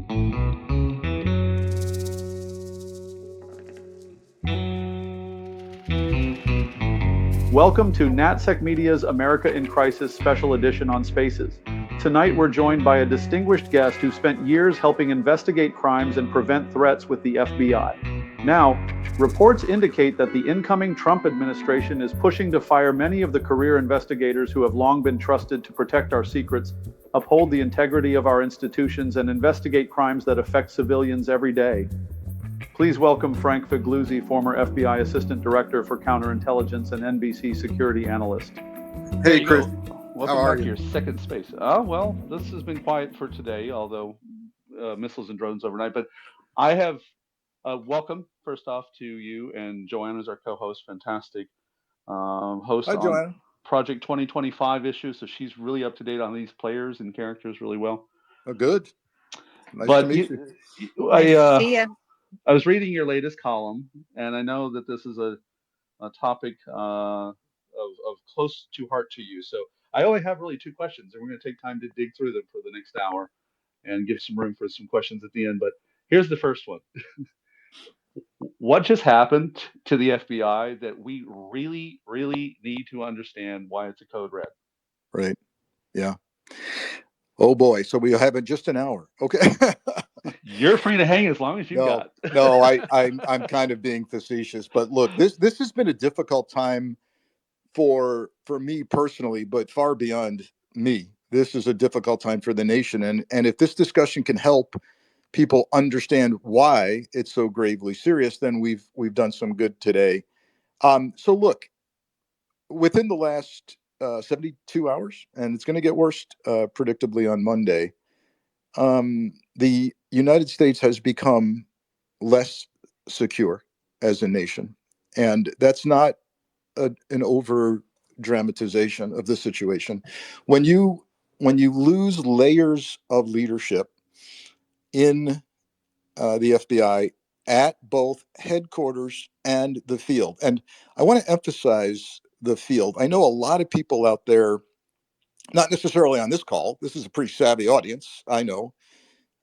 Welcome to NatSecMedia's America in Crisis special edition on Spaces. Tonight we're joined by a distinguished guest who spent years helping investigate crimes and prevent threats with the FBI. Now, reports indicate that the incoming Trump administration is pushing to fire many of the career investigators who have long been trusted to protect our secrets, uphold the integrity of our institutions, and investigate crimes that affect civilians every day. Please welcome Frank Figliuzzi, former FBI Assistant Director for Counterintelligence and NBC security analyst. Hey, Chris. Welcome back to your second space. Well, this has been quiet for today, although missiles and drones overnight. But I have welcome, first off, to you, and Joanna is our co-host, fantastic host Hi, on Joanna. Project 2025 issues. So she's really up to date on these players and characters really well. Oh, good. Nice to meet you. Nice to see you. I was reading your latest column, and I know that this is a topic of close to heart to you. So I only have really two questions, and we're going to take time to dig through them for the next hour and give some room for some questions at the end. But here's the first one. What just happened to the FBI that we really, really need to understand why it's a code red? Right. Yeah. Oh, boy. So we have just an hour. Okay. You're free to hang as long as you've got. No, I'm kind of being facetious. But look, this has been a difficult time for me personally, but far beyond me. This is a difficult time for the nation. And if this discussion can help people understand why it's so gravely serious, then we've done some good today. So look, within the last 72 hours, and it's going to get worse predictably on Monday, the United States has become less secure as a nation. And that's not an over dramatization of the situation. When you lose layers of leadership in the FBI at both headquarters and the field, and I want to emphasize the field. I know a lot of people out there, not necessarily on this call. This is a pretty savvy audience, I know.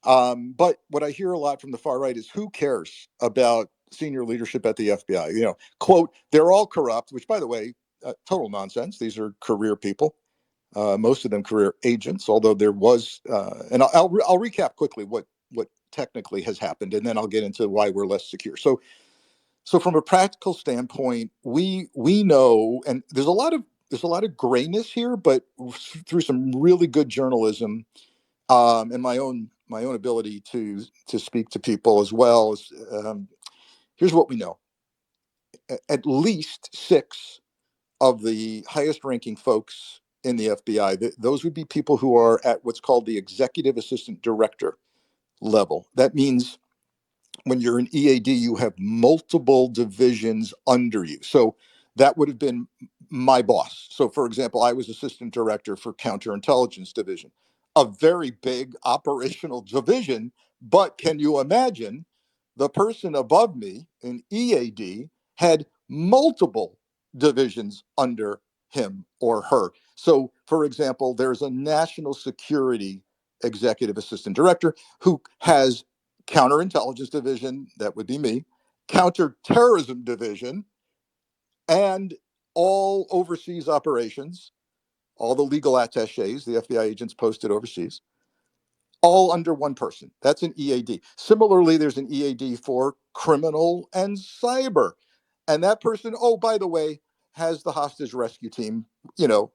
But what I hear a lot from the far right is, who cares about senior leadership at the FBI? You know, quote, they're all corrupt, which, by the way, total nonsense. These are career people, most of them career agents, although there was, and I'll recap quickly what technically has happened, and then I'll get into why we're less secure. So from a practical standpoint, we know, and there's a lot of grayness here, but through some really good journalism, and my own ability to speak to people as well as, here's what we know. At least 6 of the highest ranking folks in the FBI, those would be people who are at what's called the executive assistant director level. That means when you're an EAD, you have multiple divisions under you. So that would have been my boss. So, for example, I was assistant director for Counterintelligence Division, a very big operational division. But can you imagine, the person above me in EAD had multiple divisions under him or her. So, for example, there's a national security executive assistant director who has counterintelligence division, that would be me, counterterrorism division, and all overseas operations, all the legal attaches the FBI agents posted overseas, all under one person. That's an EAD. Similarly, there's an EAD for criminal and cyber. And that person, oh, by the way, has the hostage rescue team, to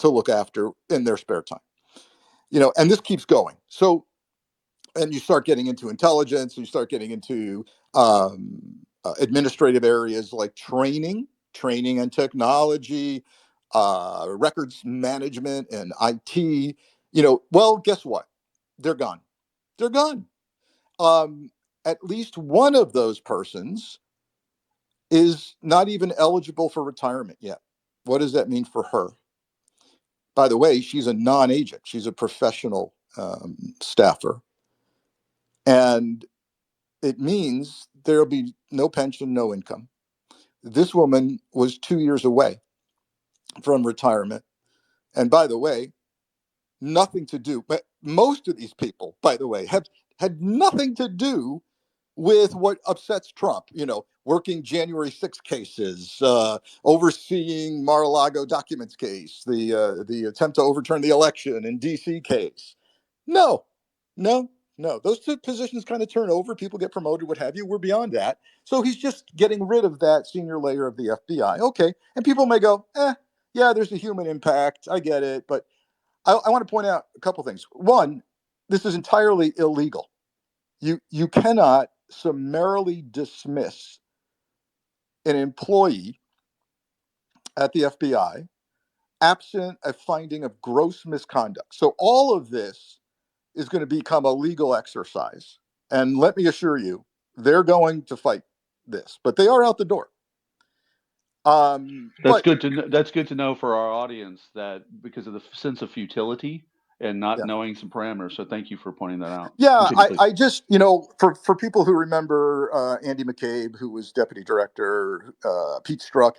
look after in their spare time. And this keeps going. So, and you start getting into intelligence, you start getting into administrative areas like training and technology, records management and IT. Well, guess what? They're gone. At least one of those persons is not even eligible for retirement yet. What does that mean for her? By the way, she's a non-agent. She's a professional staffer. And it means there'll be no pension, no income. This woman was 2 years away from retirement. And by the way, nothing to do. But most of these people, by the way, had nothing to do with what upsets Trump. Working January 6th cases, overseeing Mar-a-Lago documents case, the attempt to overturn the election in D.C. case. No, no, no. Those two positions kind of turn over. People get promoted, what have you. We're beyond that. So he's just getting rid of that senior layer of the FBI. Okay. And people may go, yeah, there's a human impact. I get it. But I want to point out a couple things. One, this is entirely illegal. You cannot summarily dismiss an employee at the FBI absent a finding of gross misconduct. So all of this is going to become a legal exercise. And let me assure you, they're going to fight this, but they are out the door. That's But good to know. That's good to know for our audience, that because of the sense of futility and not yeah, knowing some parameters. So thank you for pointing that out. yeah, Continue, please. I just, for people who remember Andy McCabe, who was deputy director, Pete Strzok,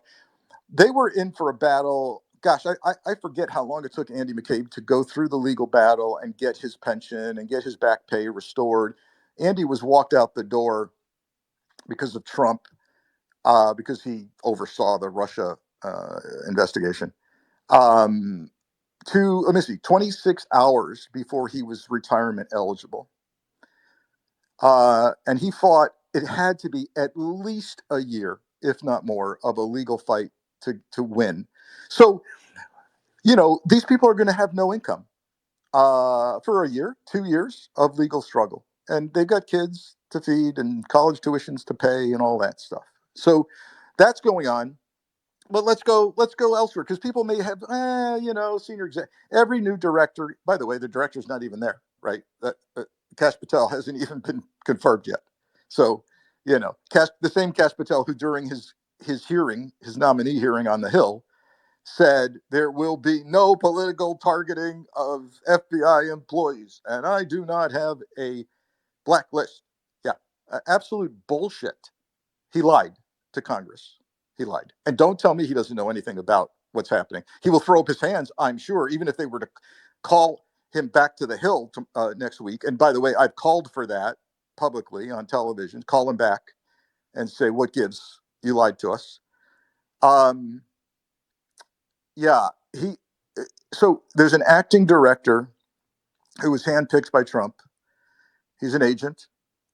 they were in for a battle. Gosh, I forget how long it took Andy McCabe to go through the legal battle and get his pension and get his back pay restored. Andy was walked out the door because of Trump, because he oversaw the Russia investigation. Um, let me see, 26 hours before he was retirement eligible. And he fought, it had to be at least a year, if not more, of a legal fight to win. So, these people are going to have no income for a year, 2 years of legal struggle. And they've got kids to feed and college tuitions to pay and all that stuff. So that's going on. But let's go elsewhere, because people may have senior exec. Every new director, by the way, the director's not even there, right? Kash Patel hasn't even been confirmed yet. So the same Kash Patel who during his hearing, his nominee hearing on the Hill, said there will be no political targeting of FBI employees, and I do not have a blacklist. Yeah, absolute bullshit. He lied to Congress. He lied. And don't tell me he doesn't know anything about what's happening. He will throw up his hands, I'm sure, even if they were to call him back to the Hill next week. And by the way, I've called for that publicly on television. Call him back and say, what gives? You lied to us. Um, yeah, so there's an acting director who was handpicked by Trump. He's an agent.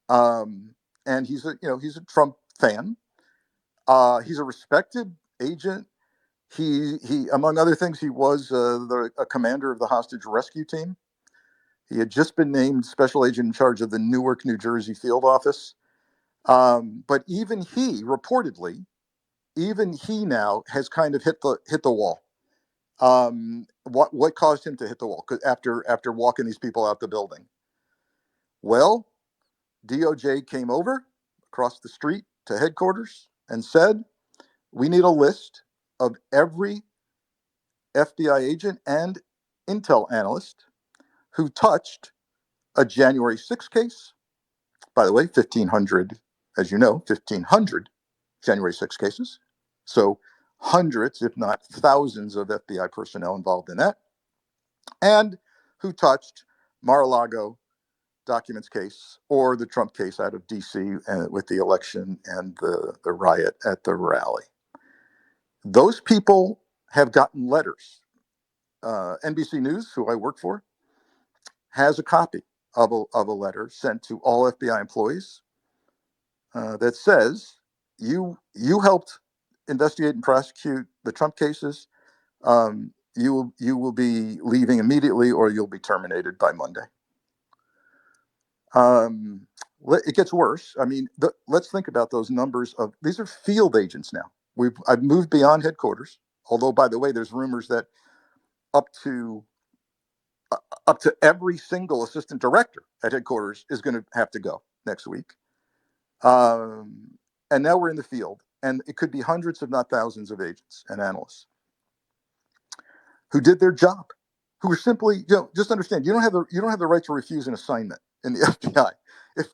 And he's a Trump fan. He's a respected agent. He among other things, he was a commander of the hostage rescue team. He had just been named special agent in charge of the Newark, New Jersey field office. But even he, reportedly, now has kind of hit the wall. What caused him to hit the wall? Because after walking these people out the building, well, DOJ came over across the street to headquarters and said, we need a list of every FBI agent and intel analyst who touched a January 6th case. By the way, 1,500, as you know, 1,500 January 6th cases. So hundreds, if not thousands, of FBI personnel involved in that. And who touched Mar-a-Lago documents case or the Trump case out of D.C. With the election and the riot at the rally. Those people have gotten letters. NBC News, who I work for, has a copy of a letter sent to all FBI employees that says you helped investigate and prosecute the Trump cases. You will be leaving immediately, or you'll be terminated by Monday. It gets worse. I mean, let's think about those numbers of these are field agents now. I've moved beyond headquarters. Although, by the way, there's rumors that up to every single assistant director at headquarters is going to have to go next week. And now we're in the field, and it could be hundreds, if not thousands, of agents and analysts who did their job, who were simply, just understand, you don't have the right to refuse an assignment in the FBI. If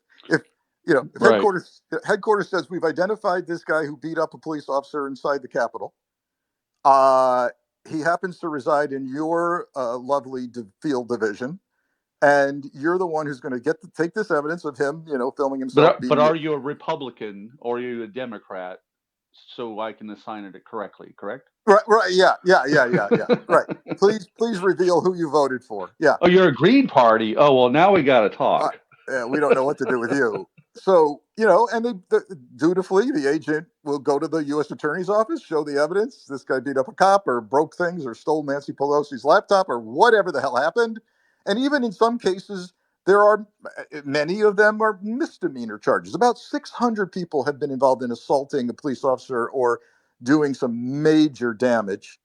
Right. headquarters says we've identified this guy who beat up a police officer inside the Capitol. He happens to reside in your lovely field division. and you're the one who's going to take this evidence of him, filming himself But beating it. are you a Republican or are you a Democrat? So I can assign it correctly, correct? Right, yeah. Right. Please reveal who you voted for. Yeah. Oh, you're a Green Party. Oh, well, now we got to Uh, talk. we don't know what to do with you. So, and dutifully, the agent will go to the U.S. Attorney's office, show the evidence. This guy beat up a cop or broke things or stole Nancy Pelosi's laptop or whatever the hell happened. And even in some cases, there are many of them are misdemeanor charges. About 600 people have been involved in assaulting a police officer or doing some major damage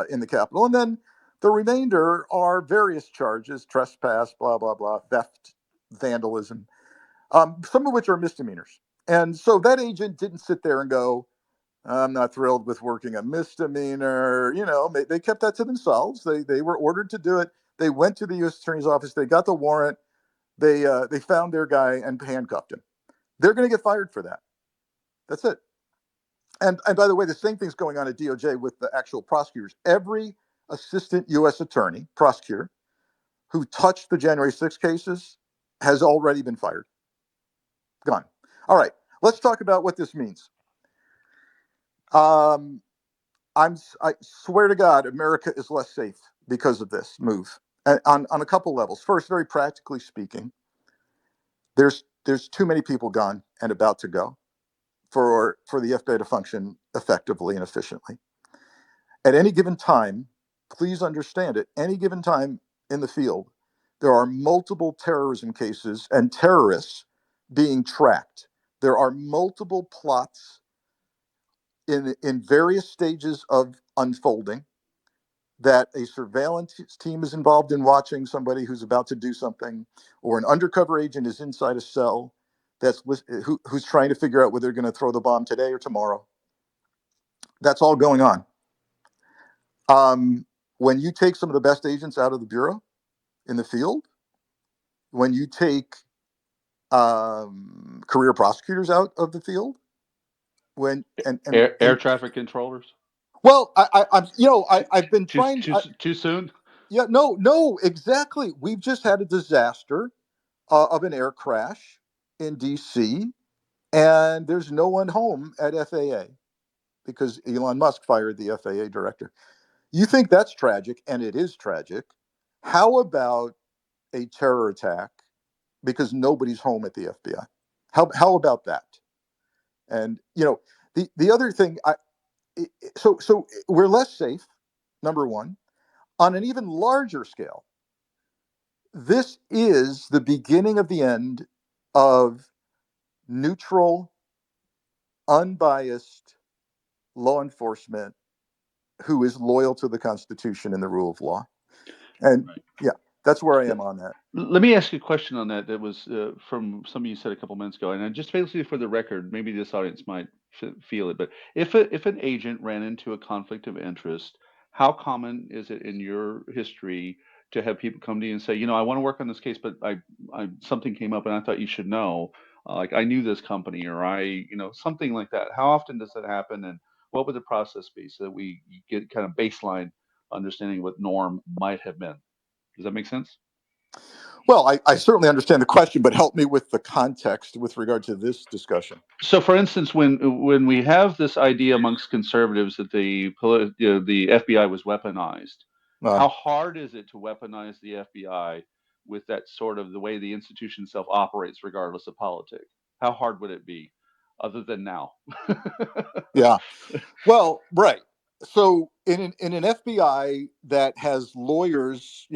in the Capitol. And then the remainder are various charges: trespass, blah, blah, blah, theft, vandalism, some of which are misdemeanors. And so that agent didn't sit there and go, I'm not thrilled with working a misdemeanor. They kept that to themselves. They were ordered to do it. They went to the U.S. Attorney's office. They got the warrant. They found their guy and handcuffed him. They're going to get fired for that. That's it. And by the way, the same thing's going on at DOJ with the actual prosecutors. Every assistant U.S. attorney, prosecutor, who touched the January 6 cases has already been fired. Gone. All right, let's talk about what this means. I swear to God, America is less safe because of this move on a couple levels. First, very practically speaking, there's too many people gone and about to go for the FBI to function effectively and efficiently. At any given time, please understand, at any given time in the field, there are multiple terrorism cases and terrorists being tracked. There are multiple plots in various stages of unfolding that a surveillance team is involved in watching somebody who's about to do something, or an undercover agent is inside a cell who's trying to figure out whether they're going to throw the bomb today or tomorrow. That's all going on. When you take some of the best agents out of the bureau in the field, when you take career prosecutors out of the field, when Air traffic controllers. well, I've been Too trying. too soon. Yeah, no, exactly. We've just had a disaster of an air crash in D.C., and there's no one home at FAA because Elon Musk fired the FAA director. You think that's tragic, and it is tragic. How about a terror attack because nobody's home at the FBI? How about that? And the other thing, so we're less safe. Number one, on an even larger scale, this is the beginning of the end of neutral, unbiased law enforcement who is loyal to the Constitution and the rule of law. And Right. yeah, that's where I am on that. Let me ask you a question on that. That was from something you said a couple minutes ago, and just basically for the record, maybe this audience might feel it, but if an agent ran into a conflict of interest, how common is it in your history to have people come to you and say, I want to work on this case, but I something came up and I thought you should know, like I knew this company or something like that. How often does that happen, and what would the process be so that we get kind of baseline understanding what norm might have been? Does that make sense? Well, I certainly understand the question, but help me with the context with regard to this discussion. So, for instance, when we have this idea amongst conservatives that the FBI was weaponized, Uh, how hard is it to weaponize the FBI with that sort of the way the institution itself operates, regardless of politics? How hard would it be, other than now? yeah. Well, right. So in an FBI that has lawyers,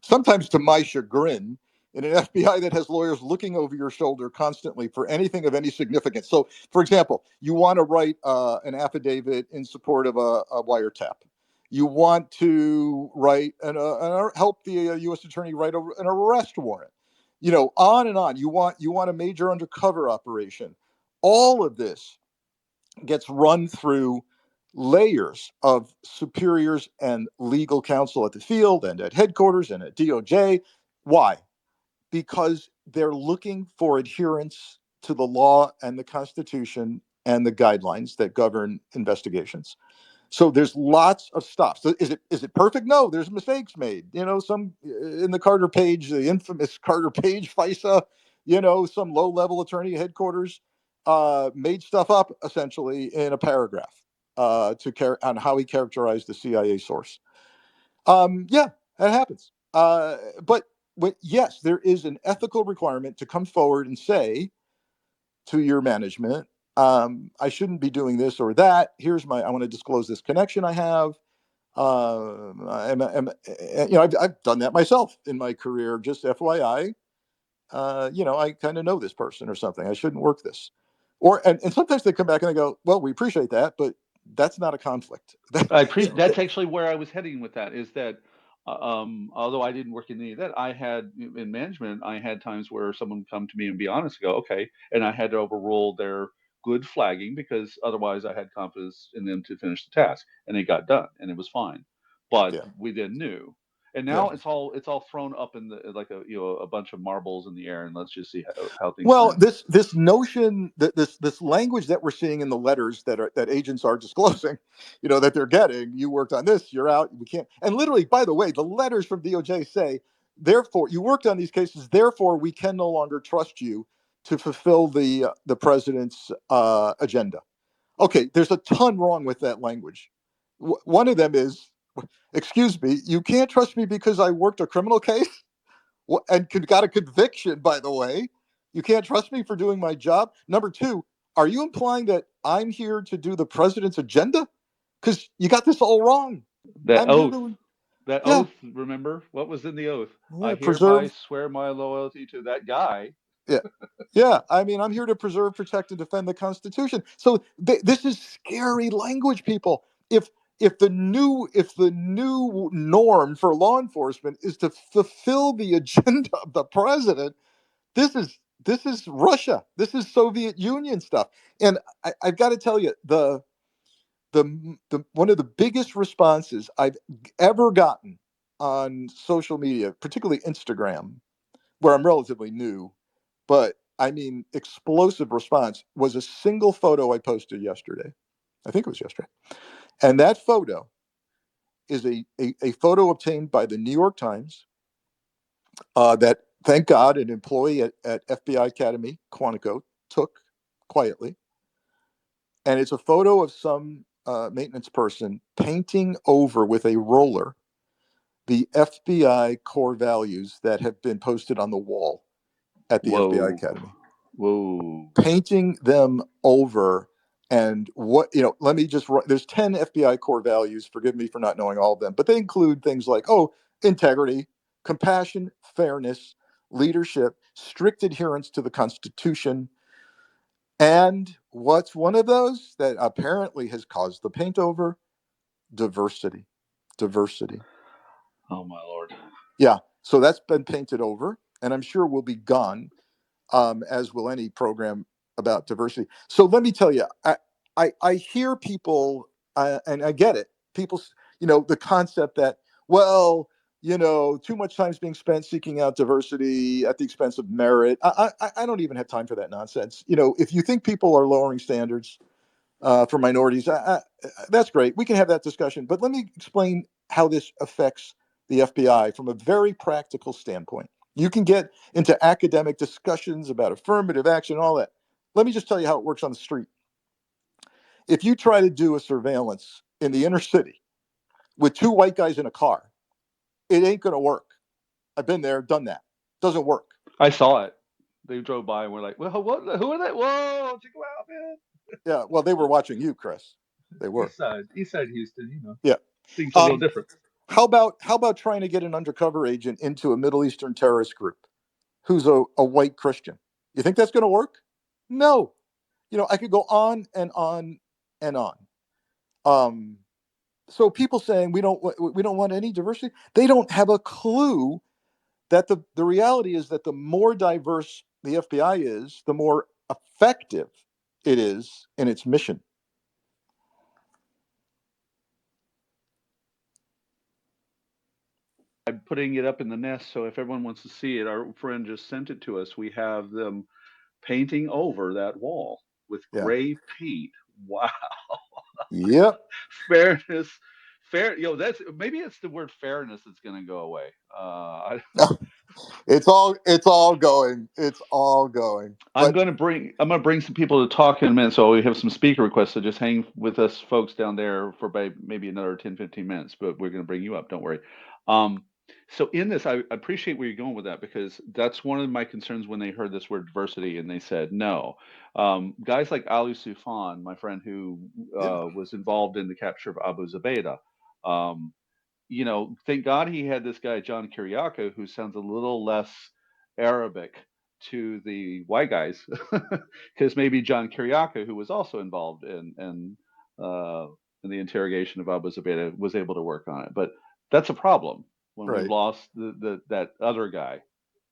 sometimes to my chagrin, in an FBI that has lawyers looking over your shoulder constantly for anything of any significance. So, for example, you want to write an affidavit in support of a wiretap. You want to write help the U.S. attorney write an arrest warrant. On and on. You want a major undercover operation. All of this gets run through layers of superiors and legal counsel at the field and at headquarters and at DOJ. Why? Because they're looking for adherence to the law and the Constitution and the guidelines that govern investigations. So there's lots of stuff. So is it perfect? No, there's mistakes made. Some in the Carter Page, the infamous Carter Page FISA, some low level attorney headquarters made stuff up essentially in a paragraph on how he characterized the CIA source. Yeah, that happens. But yes, there is an ethical requirement to come forward and say to your management, I shouldn't be doing this or that. I want to disclose this connection I have. I've done that myself in my career. Just FYI, I kind of know this person or something. I shouldn't work this. And sometimes they come back and they go, well, we appreciate that, but that's not a conflict. That's actually where I was heading with that. Is that although I didn't work in any of that, I had in management. I had times where someone would come to me and be honest, and go, okay, and I had to overrule their good flagging because otherwise I had confidence in them to finish the task, and it got done, and it was fine. But Yeah. we then knew, and Yeah. now it's all thrown up in the like a bunch of marbles in the air, and let's just see how things Well, land. this notion that this language that we're seeing in the letters that agents are disclosing, that they're getting, you worked on this, you're out, we can't. And literally, by the way, the letters from DOJ say, therefore, you worked on these cases, therefore, we can no longer trust you to fulfill the president's agenda. Okay, there's a ton wrong with that language. One of them is, excuse me, you can't trust me because I worked a criminal case and got a conviction, by the way. You can't trust me for doing my job. Number two, are you implying that I'm here to do the president's agenda? Because you got this all wrong. That I'm here oath, to, that yeah, oath. Remember what was in the oath? I yeah, hereby preserve, swear my loyalty to that guy. yeah, yeah. I mean, I'm here to preserve, protect, and defend the Constitution. So this is scary language, people. If the new norm for law enforcement is to fulfill the agenda of the president, this is Russia. This is Soviet Union stuff. And I've got to tell you, the one of the biggest responses I've ever gotten on social media, particularly Instagram, where I'm relatively new, but I mean explosive response, was a single photo I posted yesterday. I think it was yesterday. And that photo is a photo obtained by the New York Times that, thank God, an employee at FBI Academy, Quantico, took quietly. And it's a photo of some maintenance person painting over with a roller the FBI core values that have been posted on the wall at the FBI Whoa, Academy, whoa. painting them over. And let me just write, there's 10 FBI core values. Forgive me for not knowing all of them, but they include things like, integrity, compassion, fairness, leadership, strict adherence to the Constitution. And what's one of those that apparently has caused the paint over? Diversity. Diversity. Oh my lord. Yeah. So that's been painted over, and I'm sure will be gone, as will any program about diversity. So let me tell you, I hear people, and I get it. People, the concept that, well, too much time's being spent seeking out diversity at the expense of merit. I don't even have time for that nonsense. If you think people are lowering standards for minorities, that's great. We can have that discussion. But let me explain how this affects the FBI from a very practical standpoint. You can get into academic discussions about affirmative action, all that. Let me just tell you how it works on the street. If you try to do a surveillance in the inner city with two white guys in a car, it ain't going to work. I've been there, done that. Doesn't work. I saw it. They drove by and we're like, well, what? Who are they? Whoa, check them out, man. Yeah, well, they were watching you, Chris. They were. East Side, Houston. Yeah. Things are a little Um, different. how about trying to get an undercover agent into a Middle Eastern terrorist group who's a white Christian? You think that's going to work? No. I could go on and on and on. Um, so people saying we don't want any diversity, they don't have a clue that the reality is that the more diverse the FBI is, the more effective it is in its mission. I'm putting it up in the nest, so if everyone wants to see it, our friend just sent it to us. We have them painting over that wall with Yeah. gray paint. Wow. Yep. Fairness, fair. That's maybe it's the word fairness that's going to go away. It's all going. It's all going. But I'm going to bring some people to talk in a minute. So we have some speaker requests. So just hang with us folks down there for maybe another 10, 15 minutes, but we're going to bring you up. Don't worry. Um, so in this, I appreciate where you're going with that, because that's one of my concerns when they heard this word diversity and they said no. Guys like Ali Soufan, my friend who yeah, was involved in the capture of Abu Zubaydah, um, thank God he had this guy John Kiriakou, who sounds a little less Arabic to the white guys, because maybe John Kiriakou, who was also involved uh, in the interrogation of Abu Zubaydah, was able to work on it. But that's a problem when we've right, lost that other guy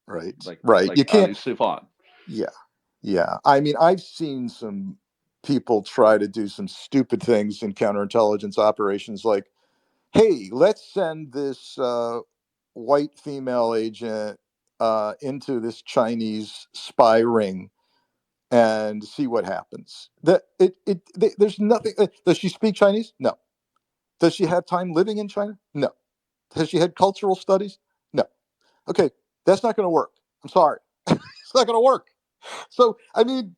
right, like right. You Ali can't. Soufan. Yeah, yeah. I mean, I've seen some people try to do some stupid things in counterintelligence operations, like, hey, let's send this white female agent into this Chinese spy ring and see what happens. There's nothing. Does she speak Chinese? No. Does she have time living in China? No. Has she had cultural studies? No. Okay, that's not going to work. I'm sorry, it's not going to work. So I mean,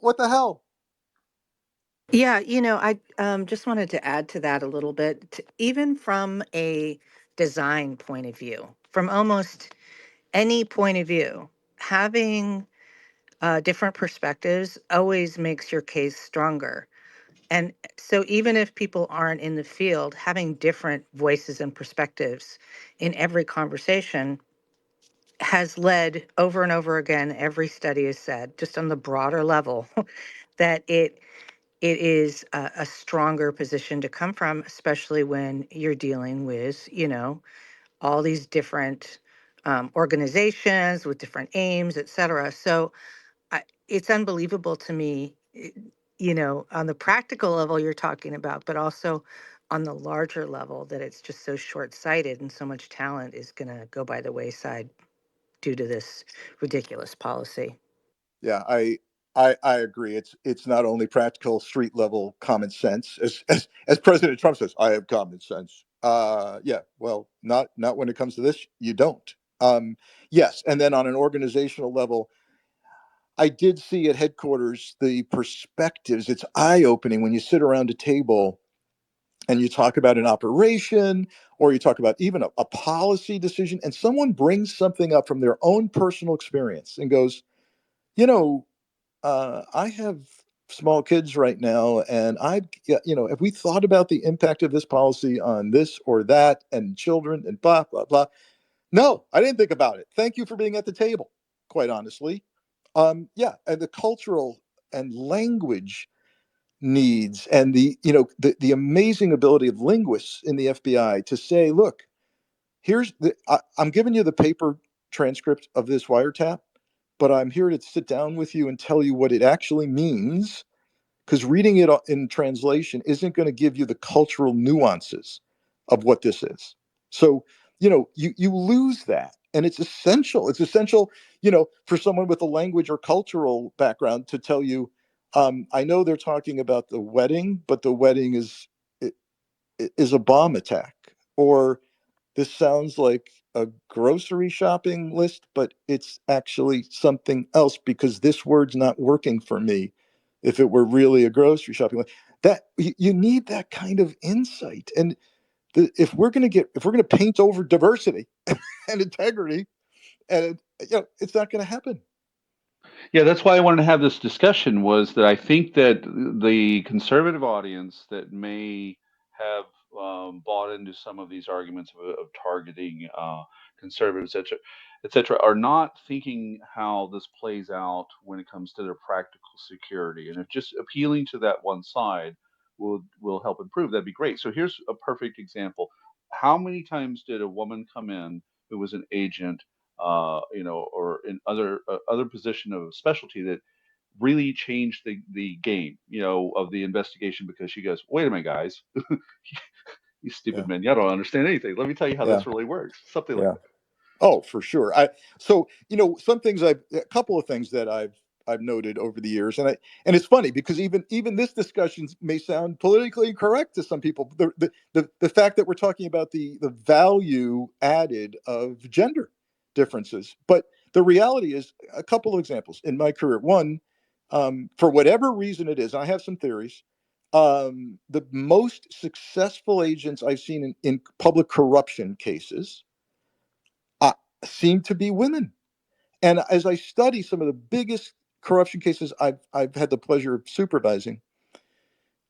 what the hell? Yeah, I just wanted to add to that a little bit, even from a design point of view, from almost any point of view, having different perspectives always makes your case stronger. And so, even if people aren't in the field, having different voices and perspectives in every conversation has led over and over again, every study has said, just on the broader level, that it is a stronger position to come from, especially when you're dealing with, all these different organizations with different aims, et cetera. So it's unbelievable to me, on the practical level you're talking about, but also on the larger level, that it's just so short-sighted and so much talent is going to go by the wayside due to this ridiculous policy. Yeah, I agree. It's not only practical street level common sense, as President Trump says, I have common sense. Yeah, well, not when it comes to this, you don't. Yes, and then on an organizational level, I did see at headquarters the perspectives. It's eye opening when you sit around a table and you talk about an operation, or you talk about even a policy decision, and someone brings something up from their own personal experience and goes, you know, I have small kids right now, and have we thought about the impact of this policy on this or that and children and blah, blah, blah? No, I didn't think about it. Thank you for being at the table, quite honestly. Yeah, and the cultural and language needs, and the amazing ability of linguists in the FBI to say, look, I'm giving you the paper transcript of this wiretap, but I'm here to sit down with you and tell you what it actually means, because reading it in translation isn't going to give you the cultural nuances of what this is. So, you lose that. And it's essential. It's essential, for someone with a language or cultural background to tell you, I know they're talking about the wedding, but the wedding is a bomb attack. Or this sounds like a grocery shopping list, but it's actually something else, because this word's not working for me. If it were really a grocery shopping list, that you need that kind of insight. And if we're going to paint over diversity and integrity, and it's not going to happen. Yeah, that's why I wanted to have this discussion, was that I think that the conservative audience that may have bought into some of these arguments of targeting conservatives, et cetera, are not thinking how this plays out when it comes to their practical security. And if just appealing to that one side will help improve, that'd be great. So here's a perfect example. How many times did a woman come in who was an agent, or in other position of specialty, that really changed the game, of the investigation, because she goes, wait a minute, guys, you stupid Yeah, men, y'all don't understand anything. Let me tell you how yeah, this really works. Something like yeah. that. Oh, for sure. So some things, a couple of things that I've I've noted over the years, and it's funny because even this discussion may sound politically correct to some people. The fact that we're talking about the value added of gender differences, but the reality is a couple of examples in my career. One, for whatever reason it is, I have some theories. The most successful agents I've seen in public corruption cases uh, seem to be women. And as I study some of the biggest corruption cases I've had the pleasure of supervising,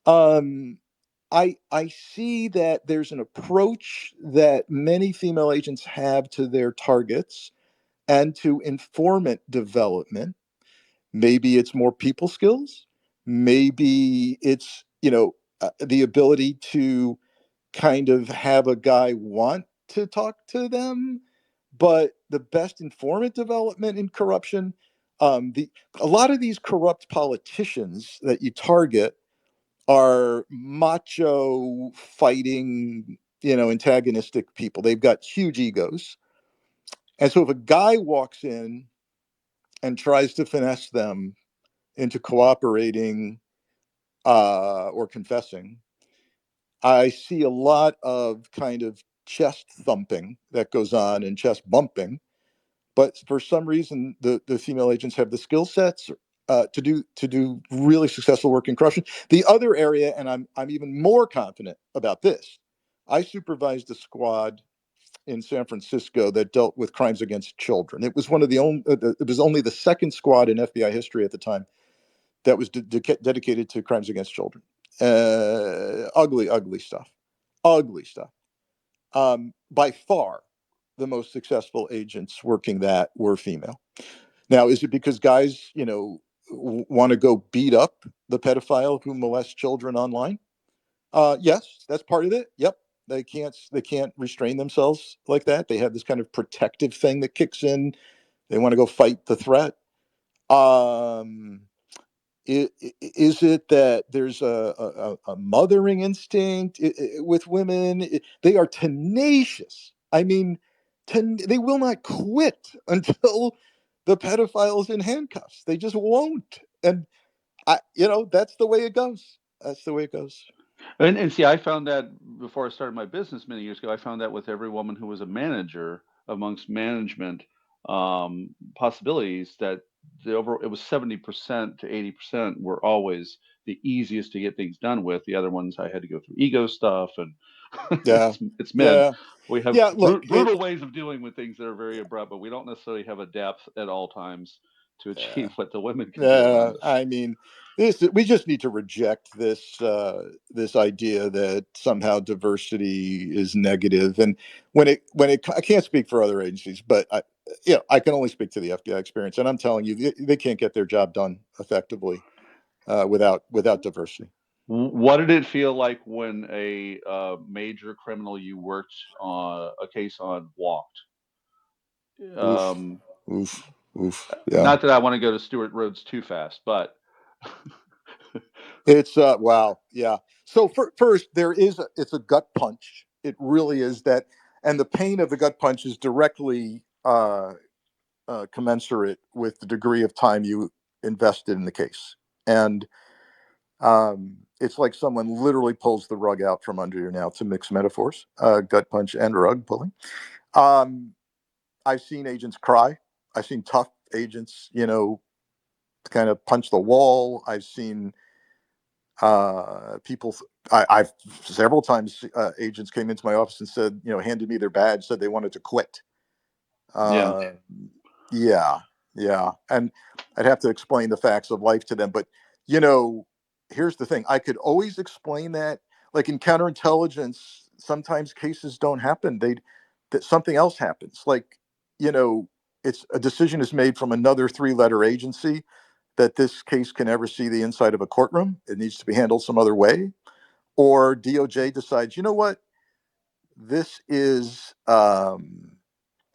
um, I see that there's an approach that many female agents have to their targets and to informant development. Maybe it's more people skills. Maybe it's the ability to kind of have a guy want to talk to them. But the best informant development in corruption, a lot of these corrupt politicians that you target are macho fighting, antagonistic people. They've got huge egos. And so if a guy walks in and tries to finesse them into cooperating or confessing, I see a lot of kind of chest thumping that goes on and chest bumping. But for some reason, the female agents have the skill sets to do really successful work in corruption. The other area, and I'm even more confident about this. I supervised a squad in San Francisco that dealt with crimes against children. It was one of the only. It was only the second squad in FBI history at the time that was dedicated to crimes against children. Ugly, ugly stuff. Ugly stuff. By far, the most successful agents working that were female. Now, is it because guys, want to go beat up the pedophile who molests children online? Yes, that's part of it. Yep, they can't restrain themselves like that. They have this kind of protective thing that kicks in. They want to go fight the threat. Um, is it that there's a mothering instinct with women? They are tenacious. I mean, they will not quit until the pedophile's in handcuffs. They just won't. And that's the way it goes. That's the way it goes. And see, I found that before I started my business many years ago, I found that with every woman who was a manager amongst management possibilities, that it was 70% to 80% were always the easiest to get things done with. The other ones I had to go through ego stuff, and Yeah, it's men. yeah, We have yeah. Look, brutal ways of dealing with things that are very abrupt, but we don't necessarily have a depth at all times to yeah. achieve what the women can do around us. I mean, we just need to reject this idea that somehow diversity is negative. And I can't speak for other agencies, but I can only speak to the FBI experience, and I'm telling you, they can't get their job done effectively without diversity. What did it feel like when a major criminal you worked on a case on walked? Oof, Um, oof, oof. Yeah, Not that I want to go to Stewart Rhodes too fast, but it's wow, yeah. So first, it's a gut punch. It really is that, and the pain of the gut punch is directly commensurate with the degree of time you invested in the case. And it's like someone literally pulls the rug out from under you. Now, to mix metaphors, gut punch and rug pulling. Um, I've seen agents cry. I've seen tough agents, kind of punch the wall. I've seen people. I've several times agents came into my office and said, handed me their badge, said they wanted to quit. yeah. Uh, yeah, yeah. And I'd have to explain the facts of life to them. But, you know, here's the thing, I could always explain that. Like in counterintelligence, sometimes cases don't happen. That something else happens. Like, you know, it's a decision is made from another three-letter agency that this case can ever see the inside of a courtroom. It needs to be handled some other way. Or DOJ decides, you know what, this is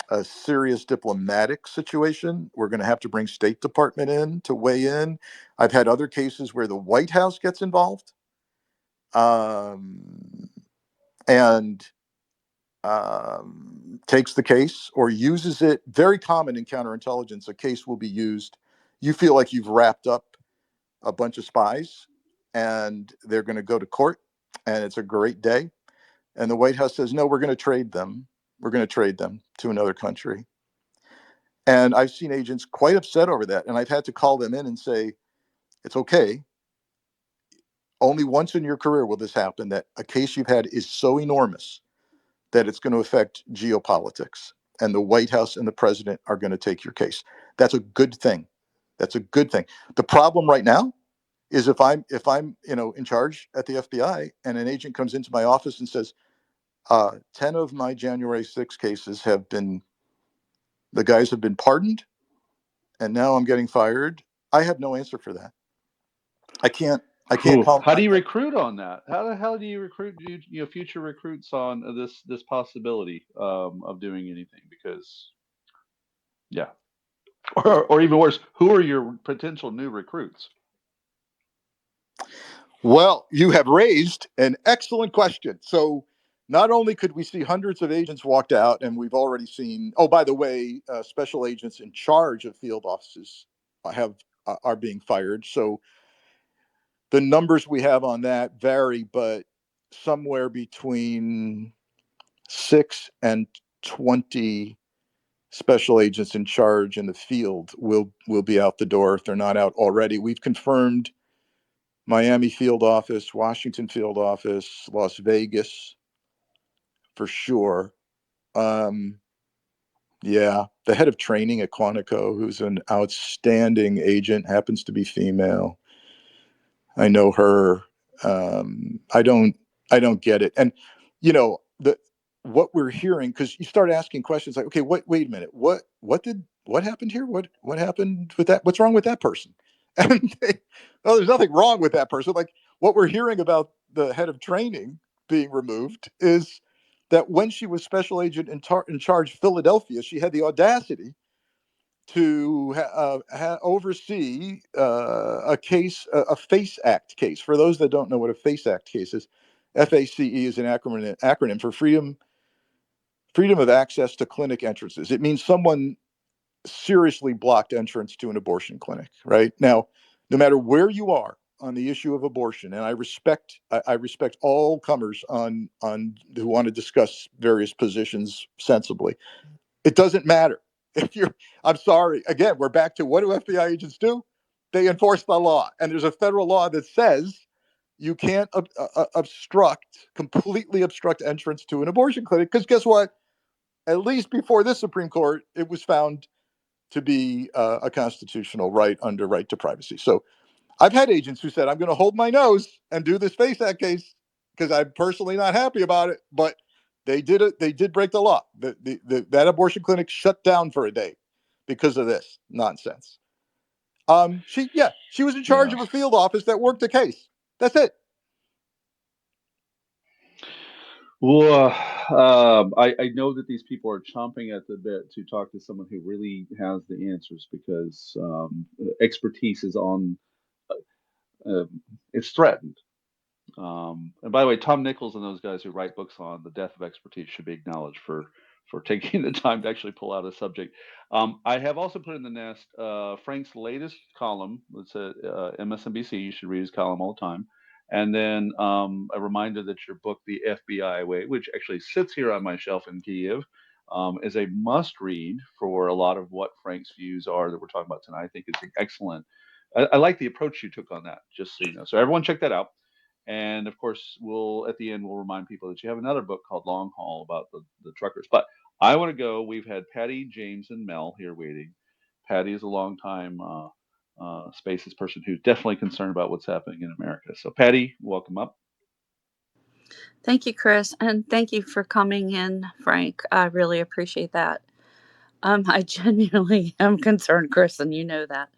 a serious diplomatic situation. We're going to have to bring State Department in to weigh in. I've had other cases where the White House gets involved, um, and takes the case or uses it. Very common in counterintelligence, a case will be used You feel like you've wrapped up a bunch of spies and they're going to go to court and it's a great day. And the White House says, no, we're going to trade them. We're going to trade them to another country. And I've seen agents quite upset over that. And I've had to call them in and say, it's okay. Only once in your career will this happen, that a case you've had is so enormous that it's going to affect geopolitics. And the White House and the president are going to take your case. That's a good thing. That's a good thing. The problem right now is if I'm in charge at the FBI and an agent comes into my office and says, 10 of my January 6 cases the guys have been pardoned and now I'm getting fired. I have no answer for that. I can't call. How do you recruit on that? How the hell do you recruit future recruits on this possibility of doing anything? Because yeah, or even worse, who are your potential new recruits? Well, you have raised an excellent question. So not only could we see hundreds of agents walked out, and we've already seen, oh, by the way, special agents in charge of field offices are being fired. So the numbers we have on that vary, but somewhere between 6 and 20 special agents in charge in the field will be out the door if they're not out already. We've confirmed Miami field office, Washington field office, Las Vegas for sure. Yeah, the head of training at Quantico, who's an outstanding agent, happens to be female. I know her. I don't get it. And what we're hearing, because you start asking questions like, okay, wait a minute, what happened here? What happened with that? What's wrong with that person? And well, there's nothing wrong with that person. Like, what we're hearing about the head of training being removed is that when she was special agent in charge Philadelphia, she had the audacity to oversee a case, a FACE Act case. For those that don't know what a FACE Act case is, FACE is an acronym for freedom of access to clinic entrances. It means someone seriously blocked entrance to an abortion clinic. Right now, no matter where you are on the issue of abortion, and I respect all comers on who want to discuss various positions sensibly. It doesn't matter if you're. I'm sorry. Again, we're back to, what do FBI agents do? They enforce the law, and there's a federal law that says you can't completely obstruct entrance to an abortion clinic. Because guess what? At least before this Supreme Court, it was found to be a constitutional right under right to privacy. So I've had agents who said, I'm going to hold my nose and do this FACE Act case because I'm personally not happy about it, but they did it. They did break the law. That abortion clinic shut down for a day because of this nonsense. She was in charge of a field office that worked the case. That's it. Well, I know that these people are chomping at the bit to talk to someone who really has the answers, because expertise is on, it's threatened. And by the way, Tom Nichols and those guys who write books on the death of expertise should be acknowledged for taking the time to actually pull out a subject. I have also put in the nest Frank's latest column. It's at MSNBC. You should read his column all the time. And then a reminder that your book, The FBI Way, which actually sits here on my shelf in Kiev, is a must read for a lot of what Frank's views are that we're talking about tonight. I think it's excellent. I like the approach you took on that, just so you know. So everyone check that out. And of course, at the end, we'll remind people that you have another book called Long Haul about the truckers. But I want to go. We've had Patty, James, and Mel here waiting. Patty is a longtime Spaces person who's definitely concerned about what's happening in America. So, Patty, welcome up. Thank you, Chris, and thank you for coming in, Frank. I really appreciate that. I genuinely am concerned, Chris, and you know that.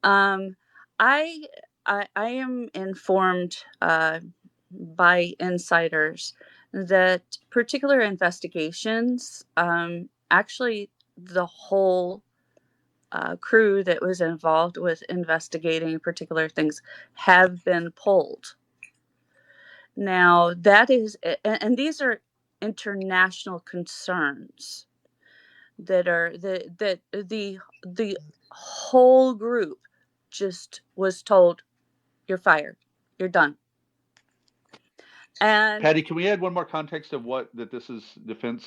Um, I, I am informed by insiders that particular investigations, actually, the whole crew that was involved with investigating particular things have been pulled. Now, that is, and these are international concerns. that are the whole group just was told, you're fired, you're done. And Patty, can we add one more context of what that this is defense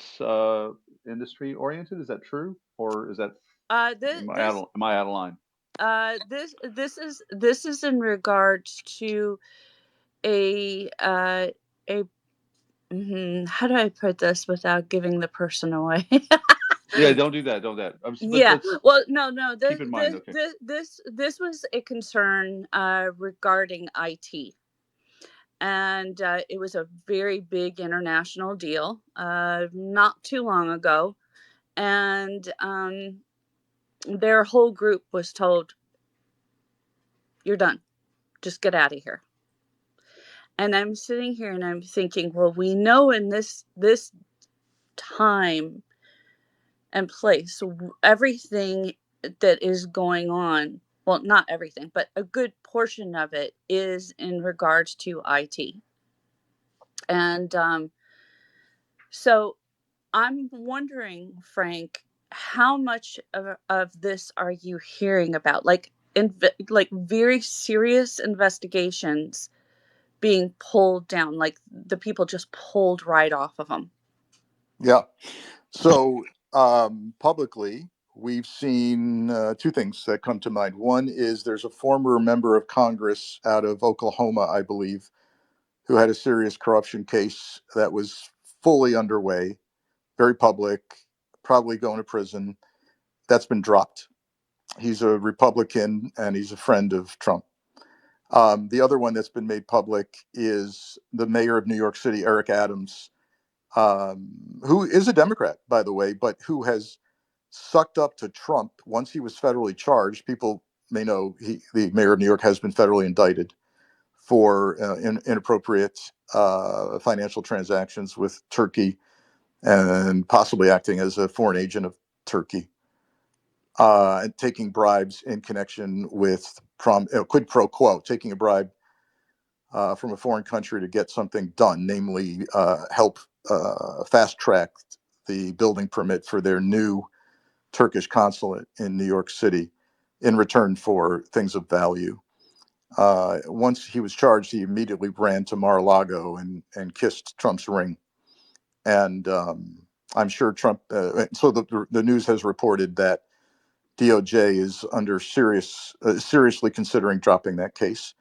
industry oriented? Is that true, or is that this am I out of line? this is in regards to a how do I put this without giving the person away? Yeah, don't do that. Don't do that. But Yeah. let's Well, no. keep in mind. Okay. This was a concern regarding IT, and it was a very big international deal not too long ago, and their whole group was told, "You're done. Just get out of here." And I'm sitting here and I'm thinking, well, we know in this time and place, everything that is going on, well, not everything, but a good portion of it is in regards to IT. And so I'm wondering, Frank, how much of this are you hearing about? Like very serious investigations being pulled down, like the people just pulled right off of them. Yeah. So publicly, we've seen two things that come to mind. One is there's a former member of Congress out of Oklahoma, I believe, who had a serious corruption case that was fully underway, very public, probably going to prison. That's been dropped. He's a Republican and he's a friend of Trump. The other one that's been made public is the mayor of New York City, Eric Adams, who is a Democrat, by the way, but who has sucked up to Trump once he was federally charged. People may know the mayor of New York has been federally indicted for inappropriate financial transactions with Turkey and possibly acting as a foreign agent of Turkey, and taking bribes in connection with quid pro quo, taking a bribe from a foreign country to get something done, namely help fast track the building permit for their new Turkish consulate in New York City in return for things of value. Once he was charged, he immediately ran to Mar-a-Lago and kissed Trump's ring. And I'm sure Trump, so the news has reported that DOJ is under seriously considering dropping that case.